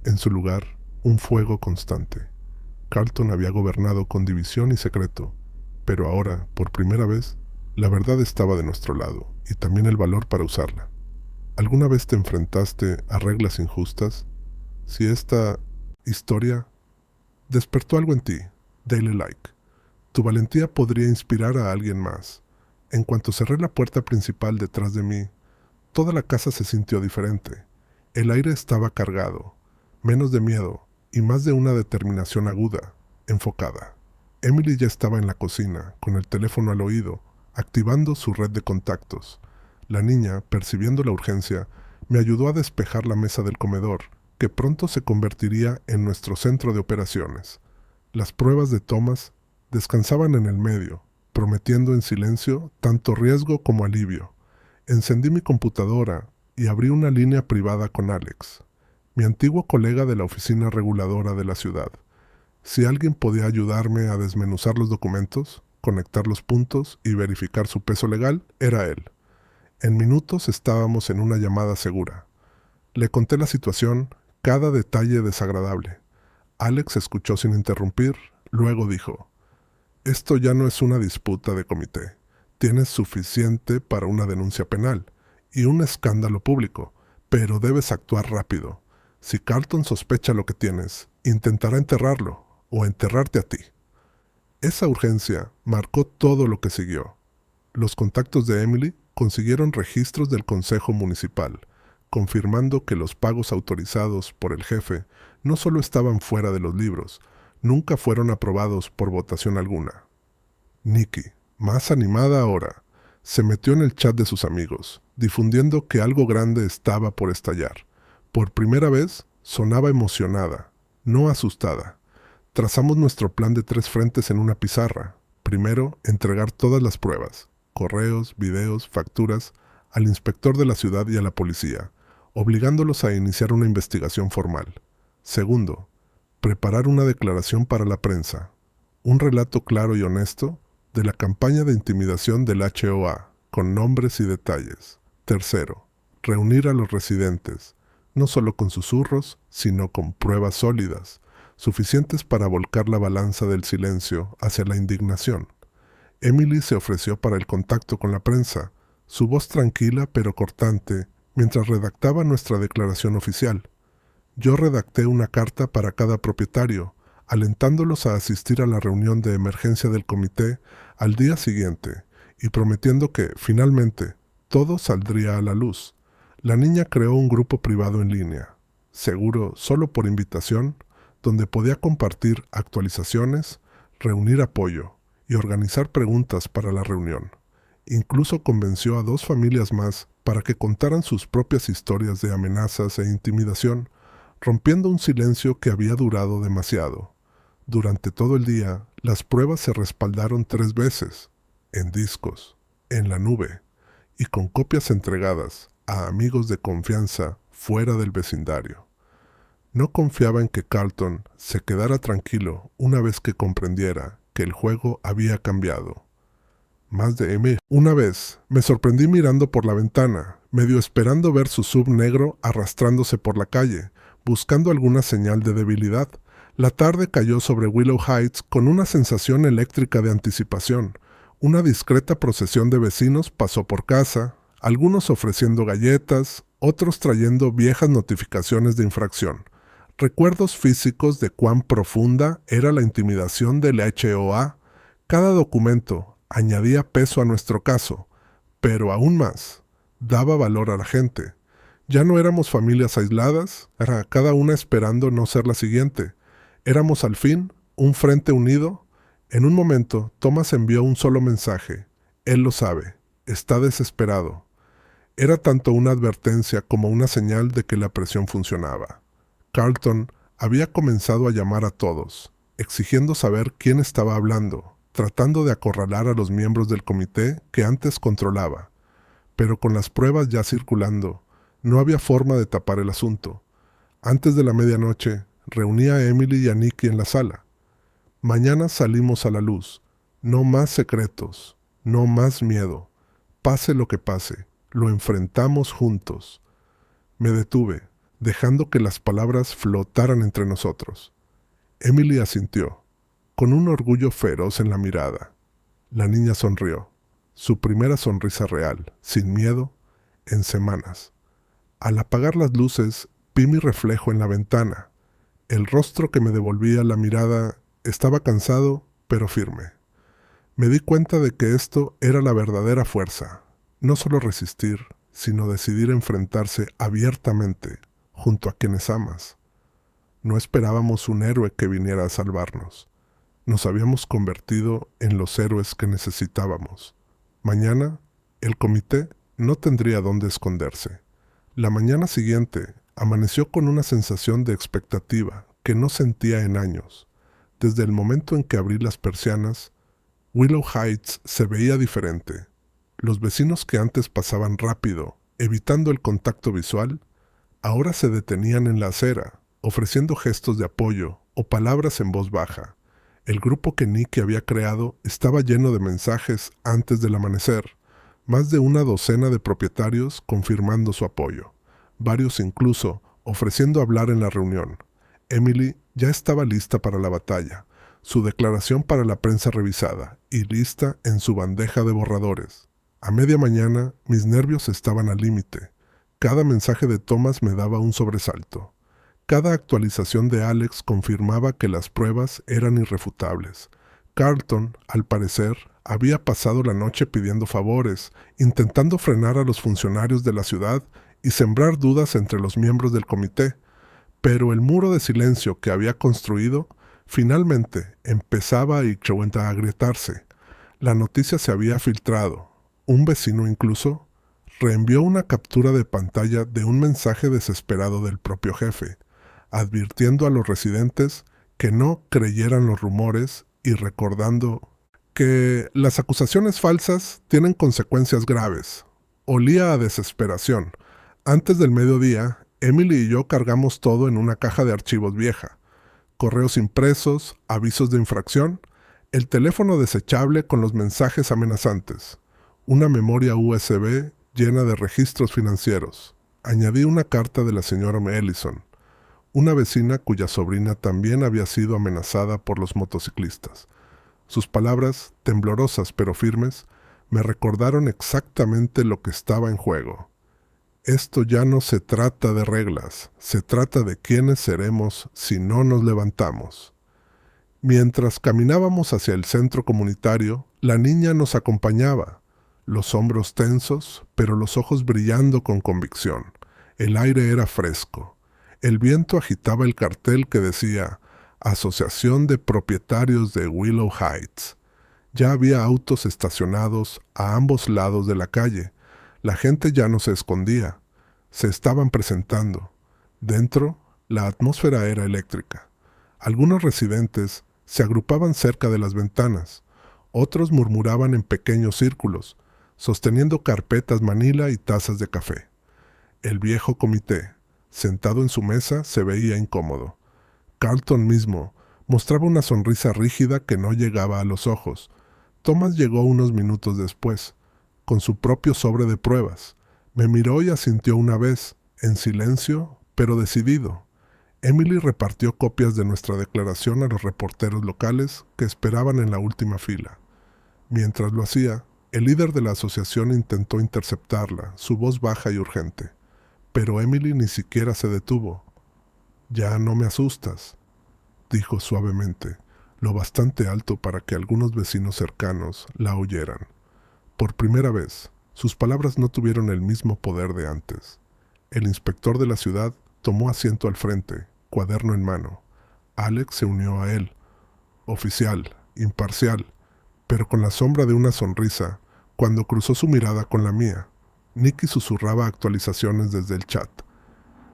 En su lugar, un fuego constante. Carlton había gobernado con división y secreto, pero ahora, por primera vez, la verdad estaba de nuestro lado, y también el valor para usarla. ¿Alguna vez te enfrentaste a reglas injustas? Si esta historia despertó algo en ti, dale like. Tu valentía podría inspirar a alguien más. En cuanto cerré la puerta principal detrás de mí, toda la casa se sintió diferente. El aire estaba cargado, menos de miedo y más de una determinación aguda, enfocada. Emily ya estaba en la cocina, con el teléfono al oído, activando su red de contactos. La niña, percibiendo la urgencia, me ayudó a despejar la mesa del comedor, que pronto se convertiría en nuestro centro de operaciones. Las pruebas de Thomas descansaban en el medio, prometiendo en silencio tanto riesgo como alivio. Encendí mi computadora y abrí una línea privada con Alex, mi antiguo colega de la oficina reguladora de la ciudad. Si alguien podía ayudarme a desmenuzar los documentos, conectar los puntos y verificar su peso legal, era él. En minutos estábamos en una llamada segura. Le conté la situación, cada detalle desagradable. Alex escuchó sin interrumpir, luego dijo: «Esto ya no es una disputa de comité. Tienes suficiente para una denuncia penal y un escándalo público, pero debes actuar rápido. Si Carlton sospecha lo que tienes, intentará enterrarlo o enterrarte a ti». Esa urgencia marcó todo lo que siguió. Los contactos de Emily consiguieron registros del Consejo Municipal, confirmando que los pagos autorizados por el jefe no solo estaban fuera de los libros, nunca fueron aprobados por votación alguna. Nicky, más animada ahora, se metió en el chat de sus amigos, difundiendo que algo grande estaba por estallar. Por primera vez, sonaba emocionada, no asustada. Trazamos nuestro plan de 3 frentes en una pizarra. Primero, entregar todas las pruebas, correos, videos, facturas, al inspector de la ciudad y a la policía, obligándolos a iniciar una investigación formal. Segundo, preparar una declaración para la prensa, un relato claro y honesto de la campaña de intimidación del HOA, con nombres y detalles. Tercero, reunir a los residentes, no solo con susurros, sino con pruebas sólidas, suficientes para volcar la balanza del silencio hacia la indignación. Emily se ofreció para el contacto con la prensa, su voz tranquila pero cortante, mientras redactaba nuestra declaración oficial. Yo redacté una carta para cada propietario, alentándolos a asistir a la reunión de emergencia del comité al día siguiente y prometiendo que, finalmente, todo saldría a la luz. La niña creó un grupo privado en línea, seguro solo por invitación, donde podía compartir actualizaciones, reunir apoyo y organizar preguntas para la reunión. Incluso convenció a 2 familias más para que contaran sus propias historias de amenazas e intimidación, rompiendo un silencio que había durado demasiado. Durante todo el día, las pruebas se respaldaron 3 veces, en discos, en la nube, y con copias entregadas a amigos de confianza fuera del vecindario. No confiaba en que Carlton se quedara tranquilo una vez que comprendiera que el juego había cambiado. Más de M. Una vez, me sorprendí mirando por la ventana, medio esperando ver su SUV negro arrastrándose por la calle, buscando alguna señal de debilidad. La tarde cayó sobre Willow Heights con una sensación eléctrica de anticipación. Una discreta procesión de vecinos pasó por casa, algunos ofreciendo galletas, otros trayendo viejas notificaciones de infracción. Recuerdos físicos de cuán profunda era la intimidación del HOA. Cada documento añadía peso a nuestro caso, pero aún más, daba valor a la gente. Ya no éramos familias aisladas, era cada una esperando no ser la siguiente. Éramos al fin un frente unido. En un momento, Thomas envió un solo mensaje. Él lo sabe, está desesperado. Era tanto una advertencia como una señal de que la presión funcionaba. Carlton había comenzado a llamar a todos, exigiendo saber quién estaba hablando, tratando de acorralar a los miembros del comité que antes controlaba. Pero con las pruebas ya circulando, no había forma de tapar el asunto. Antes de la medianoche, reuní a Emily y a Nicky en la sala. Mañana salimos a la luz. No más secretos, no más miedo. Pase lo que pase, lo enfrentamos juntos. Me detuve, dejando que las palabras flotaran entre nosotros. Emily asintió, con un orgullo feroz en la mirada. La niña sonrió, su primera sonrisa real, sin miedo, en semanas. Al apagar las luces, vi mi reflejo en la ventana. El rostro que me devolvía la mirada estaba cansado, pero firme. Me di cuenta de que esto era la verdadera fuerza, no solo resistir, sino decidir enfrentarse abiertamente, junto a quienes amas. No esperábamos un héroe que viniera a salvarnos. Nos habíamos convertido en los héroes que necesitábamos. Mañana, el comité no tendría dónde esconderse. La mañana siguiente, amaneció con una sensación de expectativa que no sentía en años. Desde el momento en que abrí las persianas, Willow Heights se veía diferente. Los vecinos que antes pasaban rápido, evitando el contacto visual, ahora se detenían en la acera, ofreciendo gestos de apoyo o palabras en voz baja. El grupo que Nicky había creado estaba lleno de mensajes antes del amanecer, más de una docena de propietarios confirmando su apoyo, varios incluso ofreciendo hablar en la reunión. Emily ya estaba lista para la batalla, su declaración para la prensa revisada y lista en su bandeja de borradores. A media mañana mis nervios estaban al límite. Cada mensaje de Thomas me daba un sobresalto. Cada actualización de Alex confirmaba que las pruebas eran irrefutables. Carlton, al parecer, había pasado la noche pidiendo favores, intentando frenar a los funcionarios de la ciudad y sembrar dudas entre los miembros del comité. Pero el muro de silencio que había construido finalmente empezaba a agrietarse. La noticia se había filtrado. Un vecino incluso reenvió una captura de pantalla de un mensaje desesperado del propio jefe, advirtiendo a los residentes que no creyeran los rumores y recordando que las acusaciones falsas tienen consecuencias graves. Olía a desesperación. Antes del mediodía, Emily y yo cargamos todo en una caja de archivos vieja. Correos impresos, avisos de infracción, el teléfono desechable con los mensajes amenazantes, una memoria USB llena de registros financieros. Añadí una carta de la señora Ellison, una vecina cuya sobrina también había sido amenazada por los motociclistas. Sus palabras, temblorosas pero firmes, me recordaron exactamente lo que estaba en juego. Esto ya no se trata de reglas, se trata de quiénes seremos si no nos levantamos. Mientras caminábamos hacia el centro comunitario, la niña nos acompañaba, los hombros tensos, pero los ojos brillando con convicción. El aire era fresco. El viento agitaba el cartel que decía Asociación de Propietarios de Willow Heights. Ya había autos estacionados a ambos lados de la calle. La gente ya no se escondía. Se estaban presentando. Dentro, la atmósfera era eléctrica. Algunos residentes se agrupaban cerca de las ventanas. Otros murmuraban en pequeños círculos, sosteniendo carpetas manila y tazas de café. El viejo comité, sentado en su mesa, se veía incómodo. Carlton mismo mostraba una sonrisa rígida que no llegaba a los ojos. Thomas llegó unos minutos después, con su propio sobre de pruebas. Me miró y asintió una vez, en silencio, pero decidido. Emily repartió copias de nuestra declaración a los reporteros locales que esperaban en la última fila. Mientras lo hacía, el líder de la asociación intentó interceptarla, su voz baja y urgente. Pero Emily ni siquiera se detuvo. «Ya no me asustas», dijo suavemente, lo bastante alto para que algunos vecinos cercanos la oyeran. Por primera vez, sus palabras no tuvieron el mismo poder de antes. El inspector de la ciudad tomó asiento al frente, cuaderno en mano. Alex se unió a él. Oficial, imparcial, pero con la sombra de una sonrisa, cuando cruzó su mirada con la mía. Nicky susurraba actualizaciones desde el chat.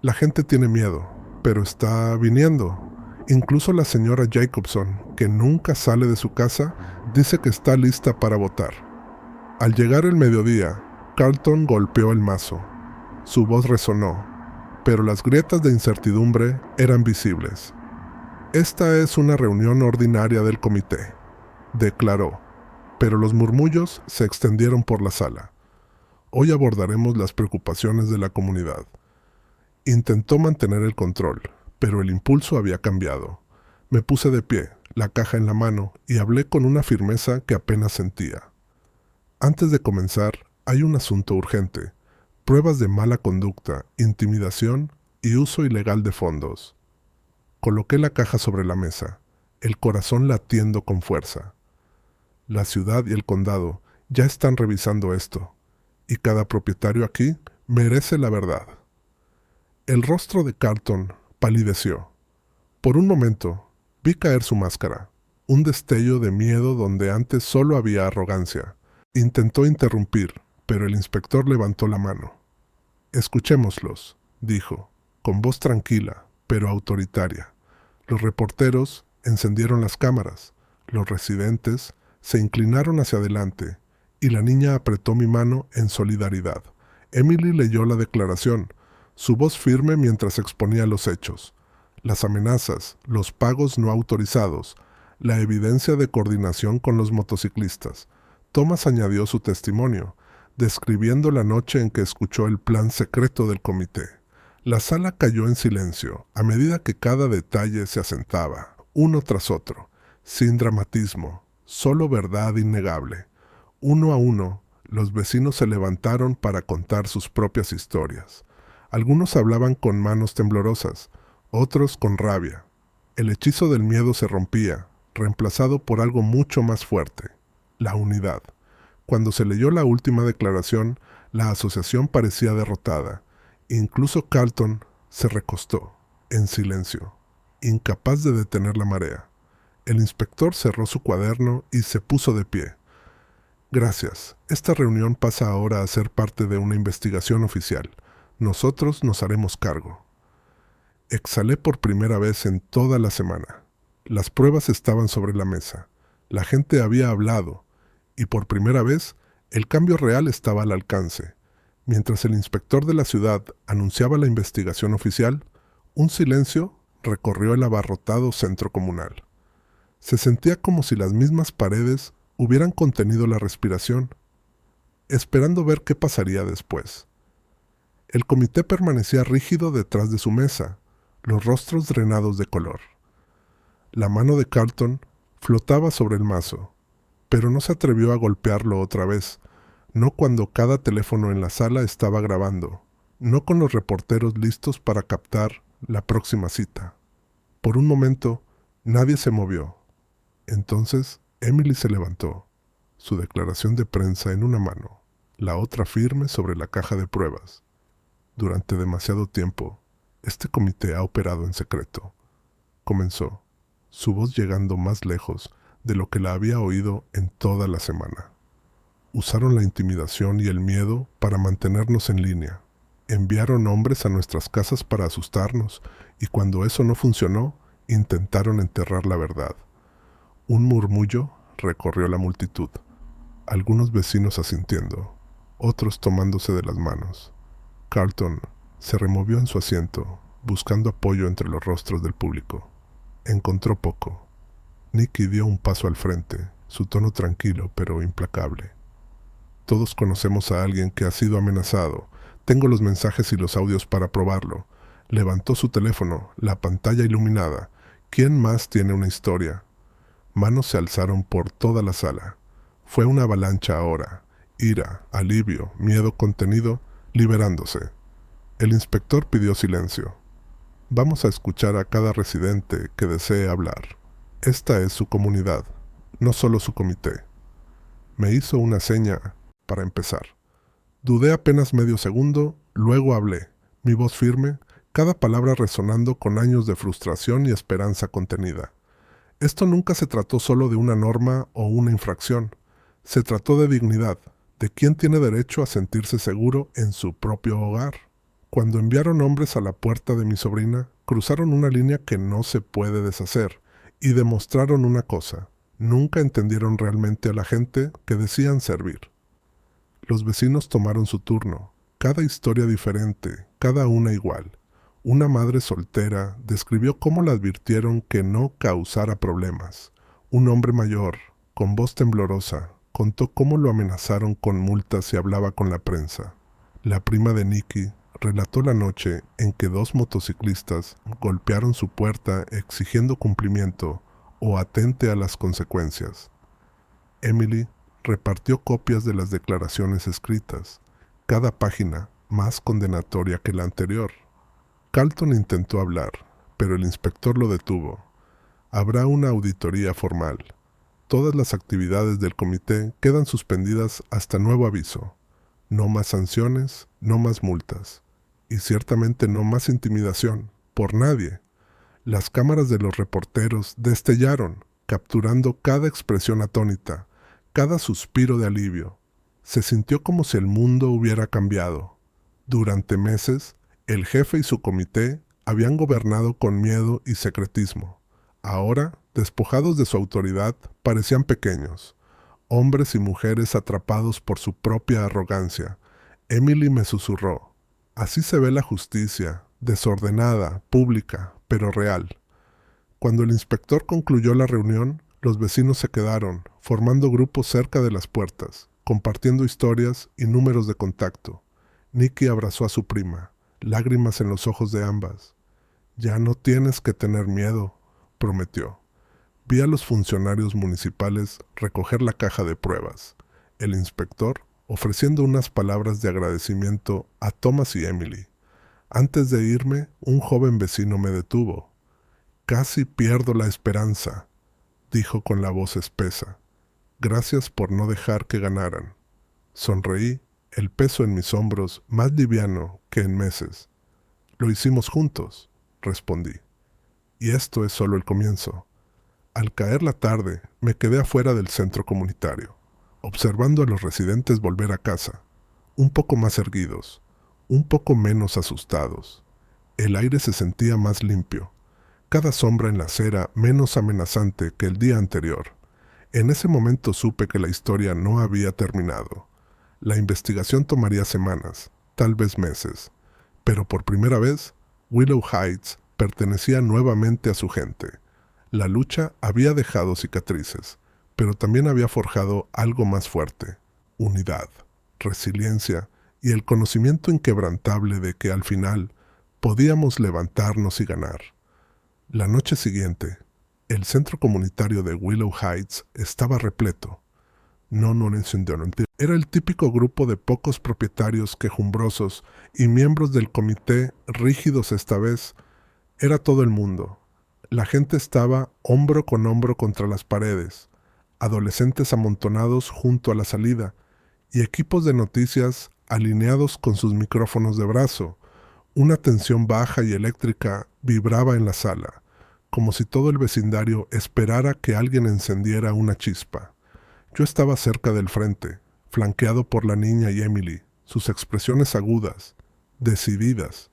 La gente tiene miedo, pero está viniendo. Incluso la señora Jacobson, que nunca sale de su casa, dice que está lista para votar. Al llegar el mediodía, Carlton golpeó el mazo. Su voz resonó, pero las grietas de incertidumbre eran visibles. «Esta es una reunión ordinaria del comité», declaró, pero los murmullos se extendieron por la sala. «Hoy abordaremos las preocupaciones de la comunidad». Intentó mantener el control, pero el impulso había cambiado. Me puse de pie, la caja en la mano, y hablé con una firmeza que apenas sentía. «Antes de comenzar, hay un asunto urgente. Pruebas de mala conducta, intimidación y uso ilegal de fondos». Coloqué la caja sobre la mesa, el corazón latiendo con fuerza. La ciudad y el condado ya están revisando esto, y cada propietario aquí merece la verdad. El rostro de Carlton palideció. Por un momento, vi caer su máscara, un destello de miedo donde antes solo había arrogancia. Intentó interrumpir, pero el inspector levantó la mano. «Escuchémoslos», dijo, con voz tranquila, pero autoritaria. Los reporteros encendieron las cámaras. Los residentes se inclinaron hacia adelante, y la niña apretó mi mano en solidaridad. Emily leyó la declaración, su voz firme mientras exponía los hechos. Las amenazas, los pagos no autorizados, la evidencia de coordinación con los motociclistas. Thomas añadió su testimonio, describiendo la noche en que escuchó el plan secreto del comité. La sala cayó en silencio, a medida que cada detalle se asentaba, uno tras otro, sin dramatismo, solo verdad innegable. Uno a uno, los vecinos se levantaron para contar sus propias historias. Algunos hablaban con manos temblorosas, otros con rabia. El hechizo del miedo se rompía, reemplazado por algo mucho más fuerte, la unidad. Cuando se leyó la última declaración, la asociación parecía derrotada. Incluso Carlton se recostó, en silencio, incapaz de detener la marea. El inspector cerró su cuaderno y se puso de pie. «Gracias. Esta reunión pasa ahora a ser parte de una investigación oficial. Nosotros nos haremos cargo». Exhalé por primera vez en toda la semana. Las pruebas estaban sobre la mesa. La gente había hablado, y por primera vez, el cambio real estaba al alcance. Mientras el inspector de la ciudad anunciaba la investigación oficial, un silencio recorrió el abarrotado centro comunal. Se sentía como si las mismas paredes hubieran contenido la respiración, esperando ver qué pasaría después. El comité permanecía rígido detrás de su mesa, los rostros drenados de color. La mano de Carlton flotaba sobre el mazo, pero no se atrevió a golpearlo otra vez, no cuando cada teléfono en la sala estaba grabando, no con los reporteros listos para captar la próxima cita. Por un momento, nadie se movió. Entonces, Emily se levantó, su declaración de prensa en una mano, la otra firme sobre la caja de pruebas. Durante demasiado tiempo, este comité ha operado en secreto. Comenzó, su voz llegando más lejos de lo que la había oído en toda la semana. Usaron la intimidación y el miedo para mantenernos en línea. Enviaron hombres a nuestras casas para asustarnos, y cuando eso no funcionó, intentaron enterrar la verdad. Un murmullo recorrió la multitud, algunos vecinos asintiendo, otros tomándose de las manos. Carlton se removió en su asiento, buscando apoyo entre los rostros del público. Encontró poco. Nicky dio un paso al frente, su tono tranquilo pero implacable. Todos conocemos a alguien que ha sido amenazado. Tengo los mensajes y los audios para probarlo. Levantó su teléfono, la pantalla iluminada. ¿Quién más tiene una historia? Manos se alzaron por toda la sala. Fue una avalancha ahora. Ira, alivio, miedo contenido, liberándose. El inspector pidió silencio. Vamos a escuchar a cada residente que desee hablar. Esta es su comunidad, no solo su comité. Me hizo una seña para empezar. Dudé apenas medio segundo, luego hablé, mi voz firme, cada palabra resonando con años de frustración y esperanza contenida. Esto nunca se trató solo de una norma o una infracción. Se trató de dignidad, de quién tiene derecho a sentirse seguro en su propio hogar. Cuando enviaron hombres a la puerta de mi sobrina, cruzaron una línea que no se puede deshacer y demostraron una cosa: nunca entendieron realmente a la gente que decían servir. Los vecinos tomaron su turno, cada historia diferente, cada una igual. Una madre soltera describió cómo la advirtieron que no causara problemas. Un hombre mayor, con voz temblorosa, contó cómo lo amenazaron con multas si hablaba con la prensa. La prima de Nicky relató la noche en que 2 motociclistas golpearon su puerta exigiendo cumplimiento o atente a las consecuencias. Emily repartió copias de las declaraciones escritas, cada página más condenatoria que la anterior. Carlton intentó hablar, pero el inspector lo detuvo. Habrá una auditoría formal. Todas las actividades del comité quedan suspendidas hasta nuevo aviso. No más sanciones, no más multas. Y ciertamente no más intimidación, por nadie. Las cámaras de los reporteros destellaron, capturando cada expresión atónita, cada suspiro de alivio. Se sintió como si el mundo hubiera cambiado. Durante meses, el jefe y su comité habían gobernado con miedo y secretismo. Ahora, despojados de su autoridad, parecían pequeños, hombres y mujeres atrapados por su propia arrogancia. Emily me susurró: así se ve la justicia, desordenada, pública, pero real. Cuando el inspector concluyó la reunión, los vecinos se quedaron, formando grupos cerca de las puertas, compartiendo historias y números de contacto. Nicky abrazó a su prima, lágrimas en los ojos de ambas. Ya no tienes que tener miedo, prometió. Vi a los funcionarios municipales recoger la caja de pruebas. El inspector ofreciendo unas palabras de agradecimiento a Thomas y Emily. Antes de irme, un joven vecino me detuvo. Casi pierdo la esperanza, dijo con la voz espesa. Gracias por no dejar que ganaran. Sonreí, el peso en mis hombros más liviano que en meses. Lo hicimos juntos, respondí. Y esto es solo el comienzo. Al caer la tarde, me quedé afuera del centro comunitario, observando a los residentes volver a casa, un poco más erguidos, un poco menos asustados. El aire se sentía más limpio. cada sombra en la acera menos amenazante que el día anterior. En ese momento supe que la historia no había terminado. La investigación tomaría semanas, tal vez meses, pero por primera vez, Willow Heights pertenecía nuevamente a su gente. La lucha había dejado cicatrices, pero también había forjado algo más fuerte: unidad, resiliencia y el conocimiento inquebrantable de que al final podíamos levantarnos y ganar. La noche siguiente, el centro comunitario de Willow Heights estaba repleto. Era el típico grupo de pocos propietarios quejumbrosos y miembros del comité rígidos esta vez. Era todo el mundo. La gente estaba hombro con hombro contra las paredes, adolescentes amontonados junto a la salida y equipos de noticias alineados con sus micrófonos de brazo. Una tensión baja y eléctrica vibraba en la sala, como si todo el vecindario esperara que alguien encendiera una chispa. Yo estaba cerca del frente, flanqueado por la niña y Emily, sus expresiones agudas, decididas.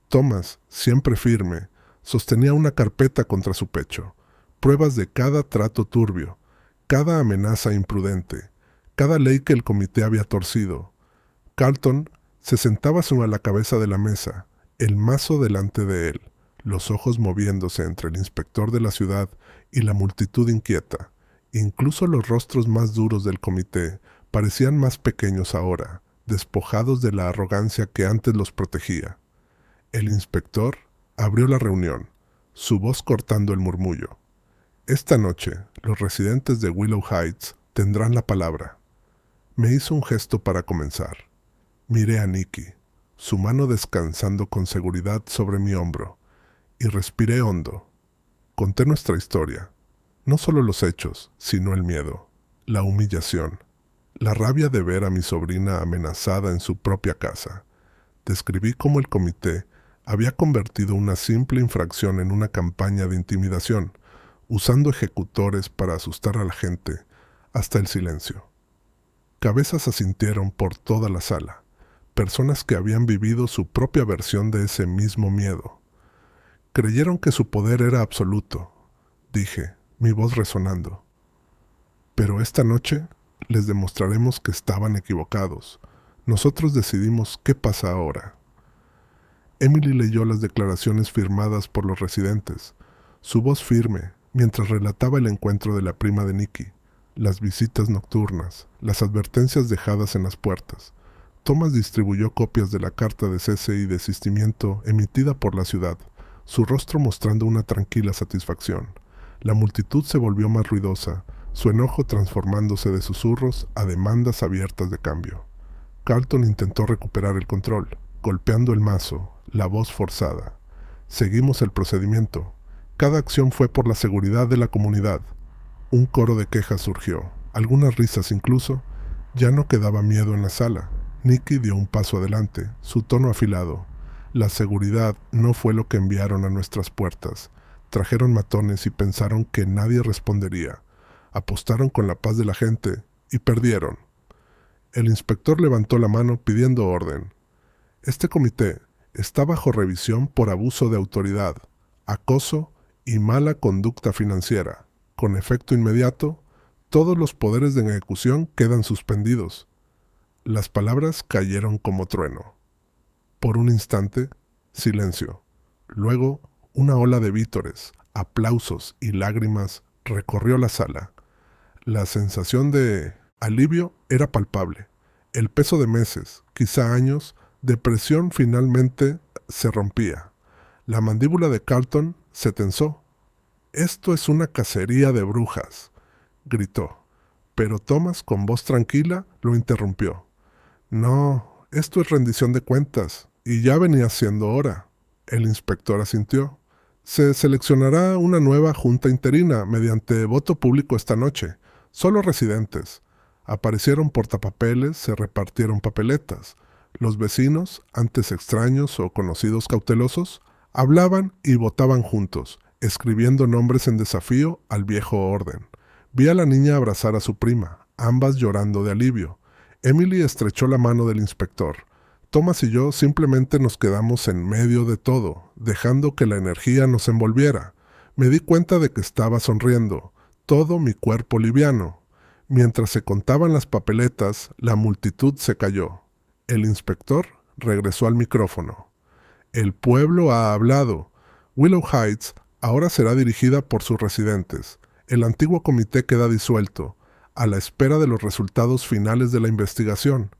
Thomas, siempre firme, sostenía una carpeta contra su pecho, pruebas de cada trato turbio, cada amenaza imprudente, cada ley que el comité había torcido. Carlton se sentaba sobre la cabeza de la mesa, el mazo delante de él, los ojos moviéndose entre el inspector de la ciudad y la multitud inquieta. Incluso los rostros más duros del comité parecían más pequeños ahora, despojados de la arrogancia que antes los protegía. El inspector abrió la reunión, su voz cortando el murmullo. Esta noche, los residentes de Willow Heights tendrán la palabra. Me hizo un gesto para comenzar. Miré a Nicky, su mano descansando con seguridad sobre mi hombro, y respiré hondo. Conté nuestra historia. No solo los hechos, sino el miedo, la humillación, la rabia de ver a mi sobrina amenazada en su propia casa. Describí cómo el comité había convertido una simple infracción en una campaña de intimidación, usando ejecutores para asustar a la gente, hasta el silencio. Cabezas asintieron por toda la sala, personas que habían vivido su propia versión de ese mismo miedo. Creyeron que su poder era absoluto, dije, mi voz resonando. Pero esta noche les demostraremos que estaban equivocados. Nosotros decidimos qué pasa ahora. Emily leyó las declaraciones firmadas por los residentes, su voz firme, mientras relataba el encuentro de la prima de Nicky, las visitas nocturnas, las advertencias dejadas en las puertas. Thomas distribuyó copias de la carta de cese y desistimiento emitida por la ciudad, su rostro mostrando una tranquila satisfacción. La multitud se volvió más ruidosa, su enojo transformándose de susurros a demandas abiertas de cambio. Carlton intentó recuperar el control, golpeando el mazo, la voz forzada. Seguimos el procedimiento. Cada acción fue por la seguridad de la comunidad. Un coro de quejas surgió, algunas risas incluso. Ya no quedaba miedo en la sala. Nicky dio un paso adelante, su tono afilado. La seguridad no fue lo que enviaron a nuestras puertas. Trajeron matones y pensaron que nadie respondería. Apostaron con la paz de la gente y perdieron. El inspector levantó la mano pidiendo orden. Este comité está bajo revisión por abuso de autoridad, acoso y mala conducta financiera. Con efecto inmediato, todos los poderes de ejecución quedan suspendidos. Las palabras cayeron como trueno. Por un instante, silencio. Luego, una ola de vítores, aplausos y lágrimas recorrió la sala. La sensación de alivio era palpable. El peso de meses, quizá años, de presión finalmente se rompía. La mandíbula de Carlton se tensó. «Esto es una cacería de brujas», gritó. Pero Thomas, con voz tranquila, lo interrumpió. «No, esto es rendición de cuentas, y ya venía siendo hora». El inspector asintió. «Se seleccionará una nueva junta interina mediante voto público esta noche. Solo residentes. Aparecieron portapapeles, se repartieron papeletas. Los vecinos, antes extraños o conocidos cautelosos, hablaban y votaban juntos, escribiendo nombres en desafío al viejo orden. Vi a la niña abrazar a su prima, ambas llorando de alivio. Emily estrechó la mano del inspector. Thomas y yo simplemente nos quedamos en medio de todo, dejando que la energía nos envolviera. Me di cuenta de que estaba sonriendo, todo mi cuerpo liviano. Mientras se contaban las papeletas, la multitud se cayó. El inspector regresó al micrófono. El pueblo ha hablado. Willow Heights ahora será dirigida por sus residentes. El antiguo comité queda disuelto, a la espera de los resultados finales de la investigación.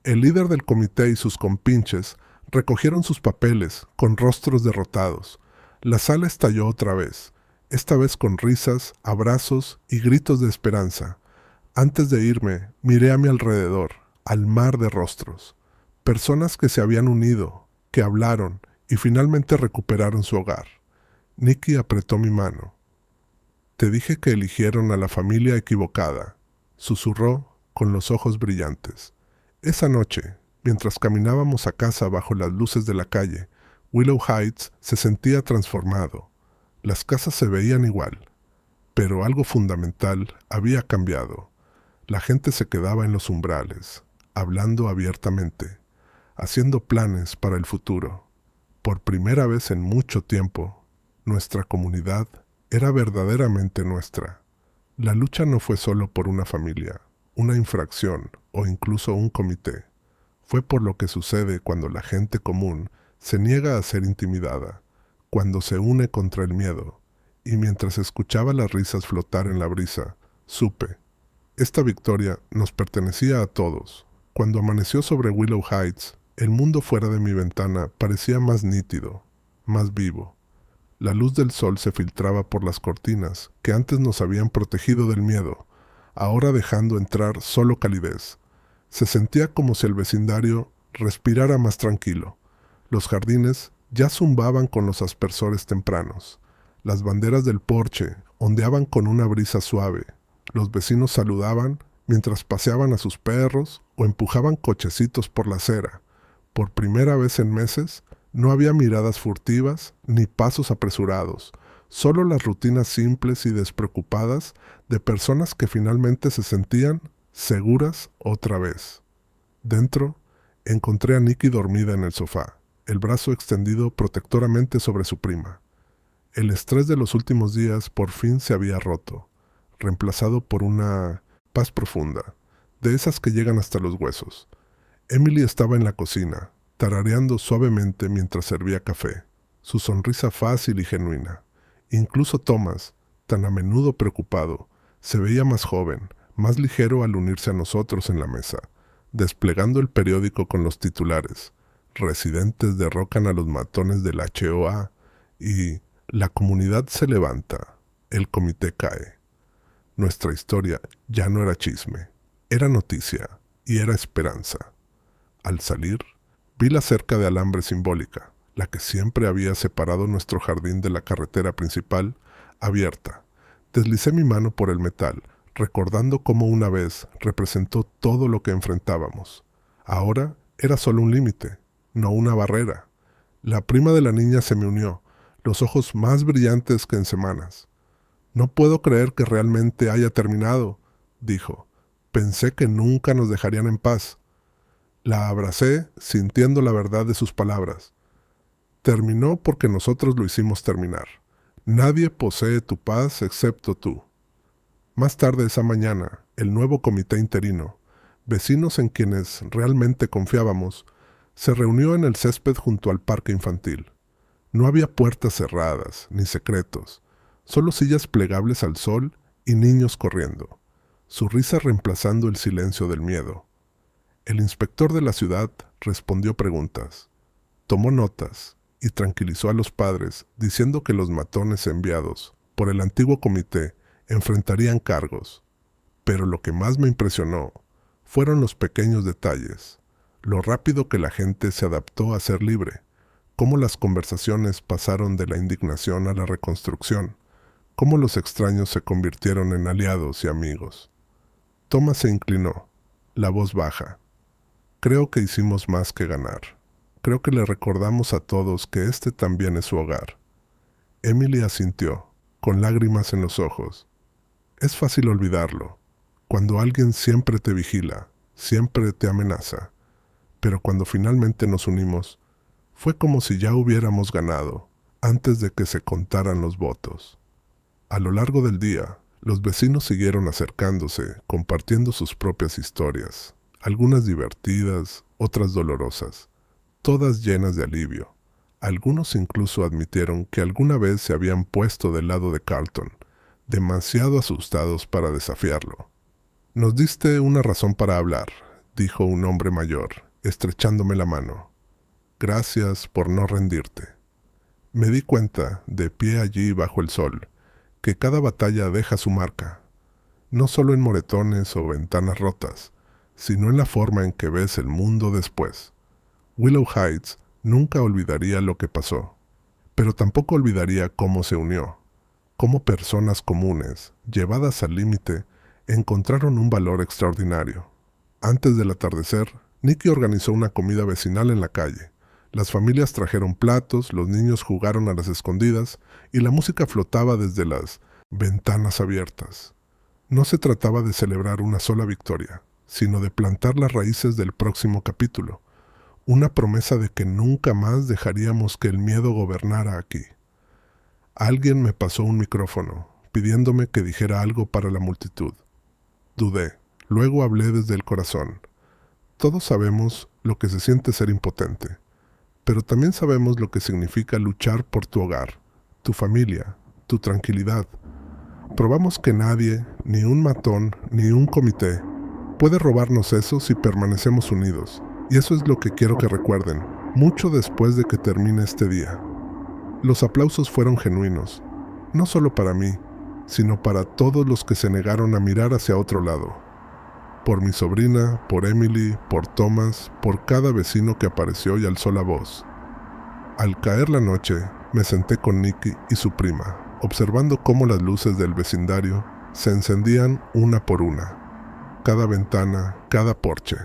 El líder del comité y sus compinches recogieron sus papeles, con rostros derrotados. La sala estalló otra vez, esta vez con risas, abrazos y gritos de esperanza. Antes de irme, miré a mi alrededor, al mar de rostros. Personas que se habían unido, que hablaron y finalmente recuperaron su hogar. Nikki apretó mi mano. «Te dije que eligieron a la familia equivocada», susurró con los ojos brillantes. Esa noche, mientras caminábamos a casa bajo las luces de la calle, Willow Heights se sentía transformado. Las casas se veían igual, pero algo fundamental había cambiado. La gente se quedaba en los umbrales, hablando abiertamente, haciendo planes para el futuro. Por primera vez en mucho tiempo, nuestra comunidad era verdaderamente nuestra. La lucha no fue solo por una familia, una infracción o incluso un comité. Fue por lo que sucede cuando la gente común se niega a ser intimidada, cuando se une contra el miedo. Y mientras escuchaba las risas flotar en la brisa, supe. Esta victoria nos pertenecía a todos. Cuando amaneció sobre Willow Heights, el mundo fuera de mi ventana parecía más nítido, más vivo. La luz del sol se filtraba por las cortinas que antes nos habían protegido del miedo, ahora dejando entrar solo calidez. Se sentía como si el vecindario respirara más tranquilo. Los jardines ya zumbaban con los aspersores tempranos. Las banderas del porche ondeaban con una brisa suave. Los vecinos saludaban mientras paseaban a sus perros o empujaban cochecitos por la acera. Por primera vez en meses, no había miradas furtivas ni pasos apresurados, solo las rutinas simples y despreocupadas de personas que finalmente se sentían seguras otra vez. Dentro, encontré a Nikki dormida en el sofá, el brazo extendido protectoramente sobre su prima. El estrés de los últimos días por fin se había roto, reemplazado por una paz profunda, de esas que llegan hasta los huesos. Emily estaba en la cocina, tarareando suavemente mientras servía café, su sonrisa fácil y genuina. Incluso Thomas, tan a menudo preocupado, se veía más joven, más ligero al unirse a nosotros en la mesa, desplegando el periódico con los titulares. Residentes derrocan a los matones del HOA y la comunidad se levanta, el comité cae. Nuestra historia ya no era chisme, era noticia y era esperanza. Al salir, vi la cerca de alambre simbólica, la que siempre había separado nuestro jardín de la carretera principal, abierta. Deslicé mi mano por el metal, recordando cómo una vez representó todo lo que enfrentábamos. Ahora era solo un límite, no una barrera. La prima de la niña se me unió, los ojos más brillantes que en semanas. «No puedo creer que realmente haya terminado», dijo. «Pensé que nunca nos dejarían en paz». La abracé, sintiendo la verdad de sus palabras. Terminó porque nosotros lo hicimos terminar. Nadie posee tu paz excepto tú. Más tarde esa mañana, el nuevo comité interino, vecinos en quienes realmente confiábamos, se reunió en el césped junto al parque infantil. No había puertas cerradas, ni secretos, solo sillas plegables al sol y niños corriendo, su risa reemplazando el silencio del miedo. El inspector de la ciudad respondió preguntas, tomó notas y tranquilizó a los padres diciendo que los matones enviados por el antiguo comité enfrentarían cargos. Pero lo que más me impresionó fueron los pequeños detalles, lo rápido que la gente se adaptó a ser libre, cómo las conversaciones pasaron de la indignación a la reconstrucción, cómo los extraños se convirtieron en aliados y amigos. Thomas se inclinó, la voz baja. «Creo que hicimos más que ganar. Creo que le recordamos a todos que este también es su hogar». Emily asintió, con lágrimas en los ojos. Es fácil olvidarlo, cuando alguien siempre te vigila, siempre te amenaza. pero cuando finalmente nos unimos, fue como si ya hubiéramos ganado antes de que se contaran los votos. A lo largo del día, los vecinos siguieron acercándose, compartiendo sus propias historias, algunas divertidas, otras dolorosas, todas llenas de alivio. Algunos incluso admitieron que alguna vez se habían puesto del lado de Carlton, demasiado asustados para desafiarlo. «Nos diste una razón para hablar», dijo un hombre mayor, estrechándome la mano. «Gracias por no rendirte». Me di cuenta, de pie allí bajo el sol, que cada batalla deja su marca, no solo en moretones o ventanas rotas, sino en la forma en que ves el mundo después. Willow Heights nunca olvidaría lo que pasó, pero tampoco olvidaría cómo se unió, cómo personas comunes, llevadas al límite, encontraron un valor extraordinario. Antes del atardecer, Nicky organizó una comida vecinal en la calle. Las familias trajeron platos, los niños jugaron a las escondidas y la música flotaba desde las ventanas abiertas. No se trataba de celebrar una sola victoria, sino de plantar las raíces del próximo capítulo, una promesa de que nunca más dejaríamos que el miedo gobernara aquí. Alguien me pasó un micrófono, pidiéndome que dijera algo para la multitud. Dudé, luego hablé desde el corazón. Todos sabemos lo que se siente ser impotente, pero también sabemos lo que significa luchar por tu hogar, tu familia, tu tranquilidad. Probamos que nadie, ni un matón, ni un comité, puede robarnos eso si permanecemos unidos. Y eso es lo que quiero que recuerden, mucho después de que termine este día. Los aplausos fueron genuinos, no solo para mí, sino para todos los que se negaron a mirar hacia otro lado. Por mi sobrina, por Emily, por Thomas, por cada vecino que apareció y alzó la voz. Al caer la noche, me senté con Nicky y su prima, observando cómo las luces del vecindario se encendían una por una. Cada ventana, cada porche.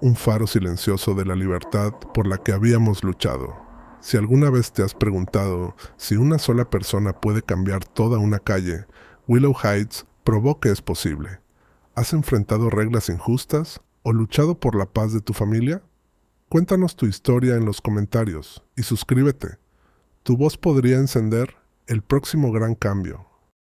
Un faro silencioso de la libertad por la que habíamos luchado. Si alguna vez te has preguntado si una sola persona puede cambiar toda una calle, Willow Heights probó que es posible. ¿Has enfrentado reglas injustas o luchado por la paz de tu familia? Cuéntanos tu historia en los comentarios y suscríbete. Tu voz podría encender el próximo gran cambio.